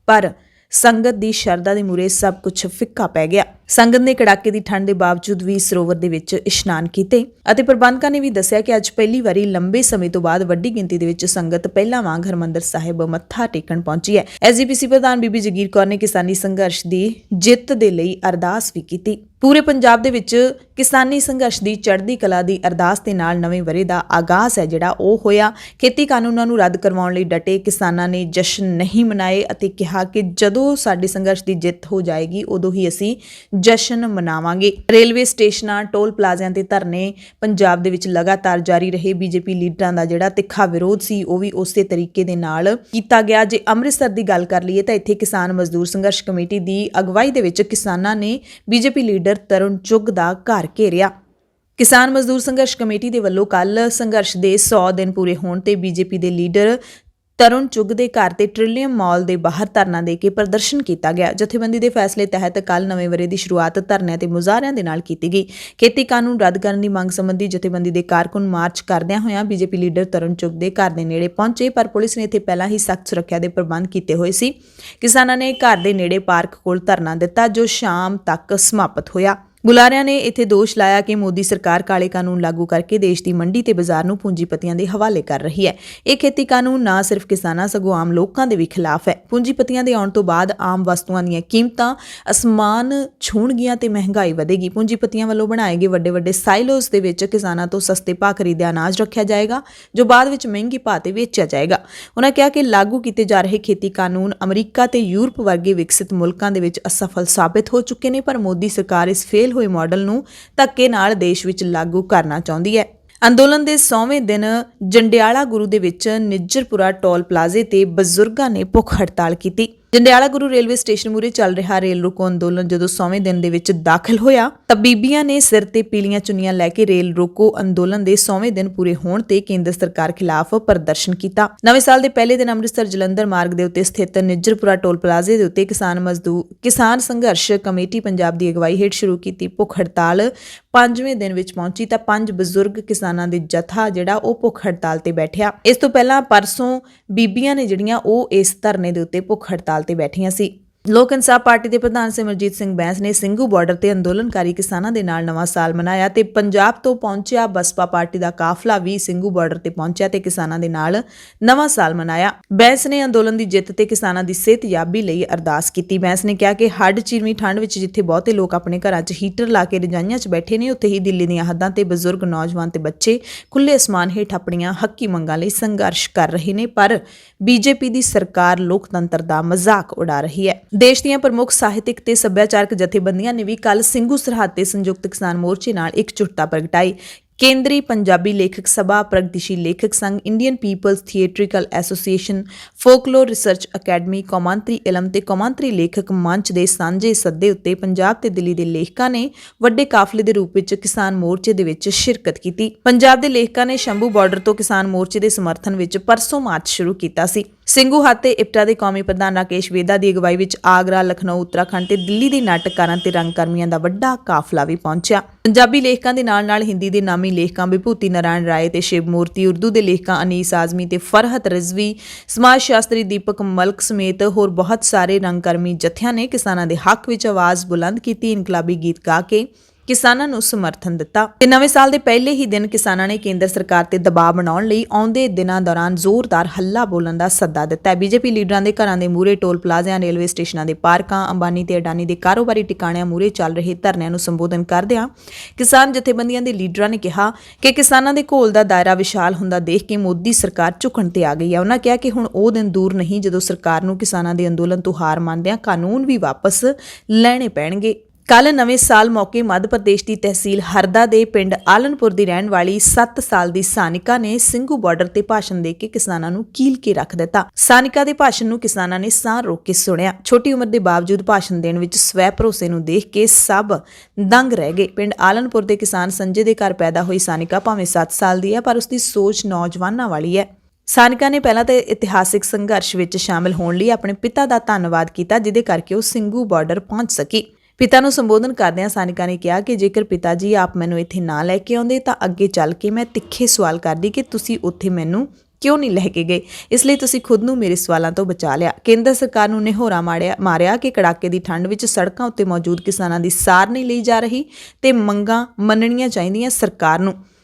ਪਰ ਸੰਗਤ ਦੀ ਸ਼ਰਧਾ ਦੇ ਮੂਹਰੇ ਸਭ ਕੁਝ ਫਿੱਕਾ ਪੈ ਗਿਆ। ਸੰਗਤ ਨੇ ਕੜਾਕੇ ਦੀ ਠੰਡ ਦੇ ਬਾਵਜੂਦ ਵੀ ਸਰੋਵਰ ਦੇ ਵਿੱਚ ਇਸ਼ਨਾਨ ਕੀਤੇ ਅਤੇ ਪ੍ਰਬੰਧਕਾਂ ਨੇ ਵੀ ਦੱਸਿਆ ਕਿ ਅੱਜ ਪਹਿਲੀ ਵਾਰੀ ਲੰਬੇ ਸਮੇਂ ਤੋਂ ਬਾਅਦ ਵੱਡੀ ਗਿਣਤੀ ਦੇ ਵਿੱਚ ਸੰਗਤ ਪਹਿਲਾਂ ਵਾਂਗ ਹਰਿਮੰਦਰ ਸਾਹਿਬ ਮੱਥਾ ਟੇਕਣ ਪਹੁੰਚੀ ਹੈ। ਐਸਜੀਪੀਸੀ ਪ੍ਰਧਾਨ ਬੀਬੀ ਜਗੀਰ ਕੌਰ ਨੇ ਕਿਸਾਨੀ ਸੰਘਰਸ਼ ਦੀ ਜਿੱਤ ਦੇ ਲਈ ਅਰਦਾਸ ਵੀ ਕੀਤੀ। ਪੂਰੇ ਪੰਜਾਬ ਦੇ ਵਿੱਚ ਕਿਸਾਨੀ ਸੰਘਰਸ਼ ਦੀ ਚੜ੍ਹਦੀ ਕਲਾ ਦੀ ਅਰਦਾਸ ਦੇ ਨਾਲ ਨਵੇਂ ਵਰ੍ਹੇ ਦਾ ਆਗਾਜ਼ ਹੈ ਜਿਹੜਾ ਉਹ ਹੋਇਆ। ਖੇਤੀ ਕਾਨੂੰਨਾਂ ਨੂੰ ਰੱਦ ਕਰਵਾਉਣ ਲਈ ਡਟੇ ਕਿਸਾਨਾਂ ਨੇ ਜਸ਼ਨ ਨਹੀਂ ਮਨਾਏ ਅਤੇ ਕਿਹਾ ਕਿ ਜਦੋਂ ਸਾਡੇ ਸੰਘਰਸ਼ ਦੀ ਜਿੱਤ ਹੋ ਜਾਏਗੀ ਉਦੋਂ ਹੀ ਅਸੀਂ ਜਸ਼ਨ ਮਨਾਵਾਂਗੇ। ਰੇਲਵੇ ਸਟੇਸ਼ਨਾਂ, ਟੋਲ ਪਲਾਜ਼ਿਆਂ ਤੇ ਧਰਨੇ ਪੰਜਾਬ ਦੇ ਵਿੱਚ ਲਗਾਤਾਰ ਜਾਰੀ ਰਹੇ। ਬੀਜੇਪੀ ਲੀਡਰਾਂ ਦਾ ਜਿਹੜਾ ਤਿੱਖਾ ਵਿਰੋਧ ਸੀ ਉਹ ਵੀ ਉਸੇ ਤਰੀਕੇ ਦੇ ਨਾਲ ਕੀਤਾ ਗਿਆ। ਜੇ ਅੰਮ੍ਰਿਤਸਰ ਦੀ ਗੱਲ ਕਰ ਲਈਏ ਤਾਂ ਇੱਥੇ ਕਿਸਾਨ ਮਜ਼ਦੂਰ ਸੰਘਰਸ਼ ਕਮੇਟੀ ਦੀ ਅਗਵਾਈ ਦੇ ਵਿੱਚ ਕਿਸਾਨਾਂ ਨੇ ਬੀਜੇਪੀ ਲੀਡਰ ਤਰੁਣ ਚੁੱਗ ਦਾ ਘਰ ਘੇਰਿਆ। ਕਿਸਾਨ ਮਜ਼ਦੂਰ ਸੰਘਰਸ਼ ਕਮੇਟੀ ਦੇ ਵੱਲੋਂ ਕੱਲ ਸੰਘਰਸ਼ ਦੇ 100 ਦਿਨ ਪੂਰੇ ਹੋਣ ਤੇ ਬੀਜੇਪੀ ਦੇ ਲੀਡਰ ਤਰੁਣ ਚੁੱਗ ਦੇ ਘਰ ਤੇ ਟ੍ਰਿਲੀਅਮ ਮਾਲ ਦੇ ਬਾਹਰ ਧਰਨਾ ਦੇ ਕੇ ਪ੍ਰਦਰਸ਼ਨ ਕੀਤਾ ਗਿਆ। ਜਥੇਬੰਦੀ ਦੇ ਫੈਸਲੇ ਤਹਿਤ ਕੱਲ ਨਵੇਂ ਵਰ੍ਹੇ ਦੀ ਸ਼ੁਰੂਆਤ ਧਰਨਿਆਂ ਤੇ ਮੁਜ਼ਾਹਰਿਆਂ ਦੇ ਨਾਲ ਕੀਤੀ ਗਈ। ਖੇਤੀ ਕਾਨੂੰਨ ਰੱਦ ਕਰਨ ਦੀ ਮੰਗ ਸੰਬੰਧੀ ਜਥੇਬੰਦੀ ਦੇ ਕਾਰਕੁਨ ਮਾਰਚ ਕਰਦਿਆਂ ਹੋਇਆਂ ਬੀਜੇਪੀ ਲੀਡਰ ਤਰੁਣ ਚੁੱਗ ਦੇ ਘਰ ਦੇ ਨੇੜੇ ਪਹੁੰਚੇ ਪਰ ਪੁਲਿਸ ਨੇ ਇੱਥੇ ਪਹਿਲਾਂ ਹੀ ਸਖਤ ਸੁਰੱਖਿਆ ਦੇ ਪ੍ਰਬੰਧ ਕੀਤੇ ਹੋਏ ਸੀ। ਕਿਸਾਨਾਂ ਨੇ ਘਰ ਦੇ ਨੇੜੇ ਪਾਰਕ ਕੋਲ ਧਰਨਾ ਦਿੱਤਾ ਜੋ ਸ਼ਾਮ ਤੱਕ ਸਮਾਪਤ ਹੋਇਆ। ਬੁਲਾਰਿਆਂ ਨੇ ਇੱਥੇ ਦੋਸ਼ ਲਾਇਆ ਕਿ ਮੋਦੀ ਸਰਕਾਰ ਕਾਲੇ ਕਾਨੂੰਨ ਲਾਗੂ ਕਰਕੇ ਦੇਸ਼ ਦੀ ਮੰਡੀ ਤੇ ਬਾਜ਼ਾਰ ਨੂੰ ਪੂੰਜੀਪਤੀਆਂ ਦੇ ਹਵਾਲੇ ਕਰ ਰਹੀ ਹੈ। ਇਹ ਖੇਤੀ ਕਾਨੂੰਨ ਨਾ ਸਿਰਫ ਕਿਸਾਨਾਂ ਸਗੋਂ ਆਮ ਲੋਕਾਂ ਦੇ ਵੀ ਖਿਲਾਫ ਹੈ। ਪੂੰਜੀਪਤੀਆਂ ਦੇ ਆਉਣ ਤੋਂ ਬਾਅਦ ਆਮ ਵਸਤੂਆਂ ਦੀਆਂ ਕੀਮਤਾਂ ਅਸਮਾਨ ਛੂਹਣਗੀਆਂ ਤੇ ਮਹਿੰਗਾਈ ਵਧੇਗੀ। ਪੂੰਜੀਪਤੀਆਂ ਵੱਲੋਂ ਬਣਾਏ ਗਏ ਵੱਡੇ ਸਾਈਲੋਜ਼ ਦੇ ਵਿੱਚ ਕਿਸਾਨਾਂ ਤੋਂ ਸਸਤੇ ਭਾਅ ਖਰੀਦਿਆ ਅਨਾਜ ਰੱਖਿਆ ਜਾਏਗਾ ਜੋ ਬਾਅਦ ਵਿੱਚ ਮਹਿੰਗੇ ਭਾਅ ਤੇ ਵੇਚਿਆ ਜਾਏਗਾ। ਉਨ੍ਹਾਂ ਕਿਹਾ ਕਿ ਲਾਗੂ ਕੀਤੇ ਜਾ ਰਹੇ ਖੇਤੀ ਕਾਨੂੰਨ ਅਮਰੀਕਾ ਤੇ ਯੂਰਪ ਵਰਗੇ ਵਿਕਸਿਤ ਮੁਲਕਾਂ ਦੇ ਵਿੱਚ ਅਸਫਲ ਸਾਬਿਤ ਹੋ ਚੁੱਕੇ ਨੇ, ਪਰ ਮੋਦੀ ਸਰਕਾਰ ਇਸ ਫੇਲ ਹੋਏ ਮਾਡਲ ਨੂੰ ਧੱਕੇ ਨਾਲ ਦੇਸ਼ ਵਿੱਚ ਲਾਗੂ ਕਰਨਾ ਚਾਹੁੰਦੀ ਹੈ। ਅੰਦੋਲਨ ਦੇ 100ਵੇਂ ਦਿਨ ਜੰਡਿਆਲਾ ਗੁਰੂ ਦੇ ਵਿੱਚ ਨਿੱਜਰਪੁਰਾ ਟੋਲ ਪਲਾਜ਼ੇ ਤੇ ਬਜ਼ੁਰਗਾਂ ਨੇ ਭੁੱਖ ਹੜਤਾਲ ਕੀਤੀ। ਜੰਡਿਆਲਾ ਗੁਰੂ ਰੇਲਵੇ ਸਟੇਸ਼ਨ ਮੂਹਰੇ ਚੱਲ ਰਿਹਾ ਰੇਲ ਰੋਕੋ ਅੰਦੋਲਨ ਜਦੋਂ 100ਵੇਂ ਦਿਨ ਦੇ ਵਿੱਚ ਦਾਖਲ ਹੋਇਆ ਤਾਂ ਬੀਬੀਆਂ ਨੇ ਸਿਰ ਤੇ ਪੀਲੀਆਂ ਚੁੰਨੀਆਂ ਲੈ ਕੇ ਰੇਲ ਰੋਕੋ ਅੰਦੋਲਨ ਦੇ 100ਵੇਂ ਦਿਨ ਪੂਰੇ ਹੋਣ ਤੇ ਕੇਂਦਰ ਸਰਕਾਰ ਖਿਲਾਫ ਪ੍ਰਦਰਸ਼ਨ ਕੀਤਾ। ਨਵੇਂ ਸਾਲ ਦੇ ਪਹਿਲੇ ਦਿਨ ਅੰਮ੍ਰਿਤਸਰ ਜਲੰਧਰ ਮਾਰਗ ਦੇ ਉੱਤੇ ਸਥਿਤ ਨਿੱਜਰਪੁਰਾ ਟੋਲ ਪਲਾਜ਼ੇ ਦੇ ਉੱਤੇ ਕਿਸਾਨ ਸੰਘਰਸ਼ ਕਮੇਟੀ ਪੰਜਾਬ ਦੀ ਅਗਵਾਈ ਹੇਠ ਸ਼ੁਰੂ ਕੀਤੀ ਭੁੱਖ ਹੜਤਾਲ 5ਵੇਂ ਦਿਨ ਵਿੱਚ ਪਹੁੰਚੀ ਤਾਂ 5 ਬਜ਼ੁਰਗ ਕਿਸਾਨਾਂ ਦੇ ਜਥਾ ਜਿਹੜਾ ਉਹ ਭੁੱਖ ਹੜਤਾਲ ਤੇ ਬੈਠਿਆ। ਇਸ ਤੋਂ ਪਹਿਲਾਂ ਪਰਸੋਂ ਬੀਬੀਆਂ ਨੇ ਜਿਹੜੀਆਂ ਉਹ ਇਸ ਧਰਨੇ ਦੇ ਉੱਤੇ ਭੁੱਖ ਹੜਤਾਲ ਤੇ ਬੈਠੀਆਂ ਸੀ। ਲੋਕ ਇਨਸਾਫ ਪਾਰਟੀ ਦੇ ਪ੍ਰਧਾਨ ਸਿਮਰਜੀਤ ਸਿੰਘ ਬੈਂਸ ਨੇ ਸਿੰਘੂ ਬਾਰਡਰ ਤੇ ਅੰਦੋਲਨਕਾਰੀ ਕਿਸਾਨਾਂ ਦੇ ਨਾਲ ਨਵਾਂ ਸਾਲ ਮਨਾਇਆ ਤੇ ਪੰਜਾਬ ਤੋਂ ਪਹੁੰਚਿਆ ਬਸਪਾ ਪਾਰਟੀ ਦਾ ਕਾਫਲਾ ਵੀ ਸਿੰਘੂ ਬਾਰਡਰ ਤੇ ਪਹੁੰਚਿਆ ਤੇ ਕਿਸਾਨਾਂ ਦੇ ਨਾਲ ਨਵਾਂ ਸਾਲ ਮਨਾਇਆ। ਬੈਂਸ ਨੇ ਅੰਦੋਲਨ ਦੀ ਜਿੱਤ ਤੇ ਕਿਸਾਨਾਂ ਦੀ ਸਿਹਤਯਾਬੀ ਲਈ ਅਰਦਾਸ ਕੀਤੀ। ਬੈਂਸ ਨੇ ਕਿਹਾ ਕਿ ਹੱਡ ਚੀਰਵੀਂ ਠੰਡ ਵਿੱਚ ਜਿੱਥੇ ਬਹੁਤੇ ਲੋਕ ਆਪਣੇ ਘਰਾਂ 'ਚ ਹੀਟਰ ਲਾ ਕੇ ਰਜਾਈਆਂ 'ਚ ਬੈਠੇ ਨੇ, ਉੱਥੇ ਹੀ ਦਿੱਲੀ ਦੀਆਂ ਹੱਦਾਂ ਤੇ ਬਜ਼ੁਰਗ, ਨੌਜਵਾਨ ਤੇ ਬੱਚੇ ਖੁੱਲੇ ਅਸਮਾਨ ਹੇਠ ਆਪਣੀਆਂ ਹੱਕੀ ਮੰਗਾਂ ਲਈ ਸੰਘਰਸ਼ ਕਰ ਰਹੇ ਨੇ, ਪਰ ਬੀਜੇਪੀ ਦੀ ਸਰਕਾਰ ਲੋਕਤੰਤਰ ਦਾ ਮਜ਼ਾਕ ਉਡਾ ਰਹੀ ਹੈ। ਦੇਸ਼ ਦੀਆਂ ਪ੍ਰਮੁੱਖ ਸਾਹਿਤਕ ਤੇ ਸੱਭਿਆਚਾਰਕ ਜਥੇਬੰਦੀਆਂ ਨੇ ਵੀ ਕੱਲ ਸਿੰਘੂ ਸਰਹੱਦ ਤੇ ਸੰਯੁਕਤ ਕਿਸਾਨ ਮੋਰਚੇ ਨਾਲ ਇਕਜੁੱਟਤਾ ਪ੍ਰਗਟਾਈ। ਕੇਂਦਰੀ ਪੰਜਾਬੀ ਲੇਖਕ ਸਭਾ, ਪ੍ਰਗਤੀਸ਼ੀਲ ਲੇਖਕ ਸੰਘ, Indian people's theatrical association, folklore research academy, ਕੌਮਾਂਤਰੀ ਇਲਮ ਤੇ ਕੌਮਾਂਤਰੀ ਲੇਖਕ ਮੰਚ ਦੇ ਸਾਂਝੇ ਸੱਦੇ ਉੱਤੇ ਪੰਜਾਬ ਤੇ ਦਿੱਲੀ ਦੇ ਲੇਖਕਾਂ ਨੇ ਵੱਡੇ ਕਾਫਲੇ ਦੇ ਰੂਪ ਵਿੱਚ ਕਿਸਾਨ ਮੋਰਚੇ ਦੇ ਵਿੱਚ ਸ਼ਿਰਕਤ ਕੀਤੀ। ਪੰਜਾਬ ਦੇ ਲੇਖਕਾਂ ਨੇ ਸ਼ੰਭੂ ਬਾਰਡਰ ਤੋਂ ਕਿਸਾਨ ਮੋਰਚੇ ਦੇ ਸਮਰਥਨ ਵਿੱਚ ਪਰਸੋਂ ਮਾਰਚ ਸ਼ੁਰੂ ਕੀਤਾ ਸੀ। ਸਿੰਘੂ ਹੱਥ ਤੇ ਇਪਟਾ ਦੇ ਕੌਮੀ ਪ੍ਰਧਾਨ ਰਾਕੇਸ਼ ਵੇਦਾ ਦੀ ਅਗਵਾਈ ਵਿੱਚ ਆਗਰਾ, ਲਖਨਊ, ਉੱਤਰਾਖੰਡ ਤੇ ਦਿੱਲੀ ਦੇ ਨਾਟਕਕਾਰਾਂ ਤੇ ਰੰਗਕਰਮੀਆਂ ਦਾ ਵੱਡਾ ਕਾਫਲਾ ਵੀ ਪਹੁੰਚਿਆ। ਪੰਜਾਬੀ ਲੇਖਕਾਂ ਦੇ ਨਾਲ-ਨਾਲ ਹਿੰਦੀ ਦੇ ਨਾਮੀ ਲੇਖਕਾਂ ਵਿਭੂਤੀ ਨਾਰਾਇਣ ਰਾਏ ਤੇ ਸ਼ਿਵ ਮੂਰਤੀ, ਉਰਦੂ ਦੇ ਲੇਖਕਾਂ ਅਨੀਸ ਆਜ਼ਮੀ ਤੇ ਫਰਹਤ ਰਿਜ਼ਵੀ, ਸਮਾਜ ਸ਼ਾਸਤਰੀ ਦੀਪਕ ਮਲਕ ਸਮੇਤ ਹੋਰ ਬਹੁਤ ਸਾਰੇ ਰੰਗਕਰਮੀ ਜਥਿਆਂ ਨੇ ਕਿਸਾਨਾਂ ਦੇ ਹੱਕ ਵਿੱਚ ਆਵਾਜ਼ ਬੁਲੰਦ ਕੀਤੀ, ਇਨਕਲਾਬੀ ਗੀਤ ਗਾ ਕੇ ਕਿਸਾਨਾਂ ਨੂੰ ਸਮਰਥਨ ਦਿੱਤਾ ਤੇ ਨਵੇਂ ਸਾਲ ਦੇ ਪਹਿਲੇ ਹੀ ਦਿਨ ਕਿਸਾਨਾਂ ਨੇ ਕੇਂਦਰ ਸਰਕਾਰ ਤੇ ਦਬਾਅ ਬਣਾਉਣ ਲਈ ਆਉਂਦੇ ਦਿਨਾਂ ਦੌਰਾਨ ਜ਼ੋਰਦਾਰ ਹੱਲਾ ਬੋਲਣ ਦਾ ਸੱਦਾ ਦਿੱਤਾ ਹੈ। ਬੀਜੇਪੀ ਲੀਡਰਾਂ ਦੇ ਘਰਾਂ ਦੇ ਮੂਹਰੇ, ਟੋਲ ਪਲਾਜ਼ਿਆਂ, ਰੇਲਵੇ ਸਟੇਸ਼ਨਾਂ ਦੇ ਪਾਰਕਾਂ, ਅੰਬਾਨੀ ਤੇ ਅਡਾਨੀ ਦੇ ਕਾਰੋਬਾਰੀ ਟਿਕਾਣਿਆਂ ਮੂਹਰੇ ਚੱਲ ਰਹੇ ਧਰਨਿਆਂ ਨੂੰ ਸੰਬੋਧਨ ਕਰਦਿਆਂ ਕਿਸਾਨ ਜਥੇਬੰਦੀਆਂ ਦੇ ਲੀਡਰਾਂ ਨੇ ਕਿਹਾ ਕਿ ਕਿਸਾਨਾਂ ਦੇ ਘੋਲ ਦਾ ਦਾਇਰਾ ਵਿਸ਼ਾਲ ਹੁੰਦਾ ਦੇਖ ਕੇ ਮੋਦੀ ਸਰਕਾਰ ਝੁਕਣ ਤੇ ਆ ਗਈ ਹੈ। ਉਹਨਾਂ ਕਿਹਾ ਕਿ ਹੁਣ ਉਹ ਦਿਨ ਦੂਰ ਨਹੀਂ ਜਦੋਂ ਸਰਕਾਰ ਨੂੰ ਕਿਸਾਨਾਂ ਦੇ ਅੰਦੋਲਨ ਤੋਂ ਹਾਰ ਮੰਨਦਿਆਂ ਕਾਨੂੰਨ ਵੀ ਵਾਪਸ ਲੈਣੇ ਪੈਣਗੇ। ਕੱਲ ਨਵੇਂ ਸਾਲ ਮੌਕੇ ਮੱਧ ਪ੍ਰਦੇਸ਼ ਦੀ ਤਹਿਸੀਲ ਹਰਦਾ ਦੇ ਪਿੰਡ ਆਲਨਪੁਰ ਦੀ ਰਹਿਣ ਵਾਲੀ 7 ਸਾਲ ਦੀ ਸਾਨਿਕਾ ਨੇ ਸਿੰਘੂ ਬਾਰਡਰ ਤੇ ਭਾਸ਼ਣ ਦੇ ਕੇ ਕਿਸਾਨਾਂ ਨੂੰ ਕੀਲ ਕੇ ਰੱਖ ਦਿੱਤਾ। ਸਾਨਿਕਾ ਦੇ ਭਾਸ਼ਣ ਨੂੰ ਕਿਸਾਨਾਂ ਨੇ ਸਾਹ ਰੋਕ ਕੇ ਸੁਣਿਆ। ਛੋਟੀ ਉਮਰ ਦੇ ਬਾਵਜੂਦ ਭਾਸ਼ਣ ਦੇਣ ਵਿੱਚ ਸਵੈ ਭਰੋਸੇ ਨੂੰ ਦੇਖ ਕੇ ਸਭ ਦੰਗ ਰਹਿ ਗਏ। ਪਿੰਡ ਆਲਨਪੁਰ ਦੇ ਕਿਸਾਨ ਸੰਜੇ ਦੇ ਘਰ ਪੈਦਾ ਹੋਈ ਸਾਨਿਕਾ ਭਾਵੇਂ 7 ਸਾਲ ਦੀ ਹੈ, ਪਰ ਉਸਦੀ ਸੋਚ ਨੌਜਵਾਨਾਂ ਵਾਲੀ ਹੈ। ਸਾਨਿਕਾ ਨੇ ਪਹਿਲਾਂ ਤਾਂ ਇਤਿਹਾਸਿਕ ਸੰਘਰਸ਼ ਵਿੱਚ ਸ਼ਾਮਲ ਹੋਣ ਲਈ ਆਪਣੇ ਪਿਤਾ ਦਾ ਧੰਨਵਾਦ ਕੀਤਾ, ਜਿਹਦੇ ਕਰਕੇ ਉਹ ਸਿੰਘੂ ਬਾਰਡਰ ਪਹੁੰਚ ਸਕੀ। ਪਿਤਾ ਨੂੰ ਸੰਬੋਧਨ ਕਰਦਿਆਂ ਸਾਨਿਕਾ ਨੇ ਕਿਹਾ ਕਿ ਜੇਕਰ ਪਿਤਾ ਜੀ ਆਪ ਮੈਨੂੰ ਇੱਥੇ ਨਾ ਲੈ ਕੇ ਆਉਂਦੇ ਤਾਂ ਅੱਗੇ ਚੱਲ ਕੇ ਮੈਂ ਤਿੱਖੇ ਸਵਾਲ ਕਰਦੀ ਕਿ ਤੁਸੀਂ ਉੱਥੇ ਮੈਨੂੰ ਕਿਉਂ ਨਹੀਂ ਲੈ ਕੇ ਗਏ, ਇਸ ਲਈ ਤੁਸੀਂ ਖੁਦ ਨੂੰ ਮੇਰੇ ਸਵਾਲਾਂ ਤੋਂ ਬਚਾ ਲਿਆ। ਕੇਂਦਰ ਸਰਕਾਰ ਨੂੰ ਨਿਹੋਰਾ ਮਾਰਿਆ ਕਿ ਕੜਾਕੇ ਦੀ ਠੰਡ ਵਿੱਚ ਸੜਕਾਂ ਉੱਤੇ ਮੌਜੂਦ ਕਿਸਾਨਾਂ ਦੀ ਸਾਰ ਨਹੀਂ ਲਈ ਜਾ ਰਹੀ ਤੇ ਮੰਗਾਂ ਮੰਨਣੀਆਂ ਚਾਹੀਦੀਆਂ ਸਰਕਾਰ ਨੂੰ।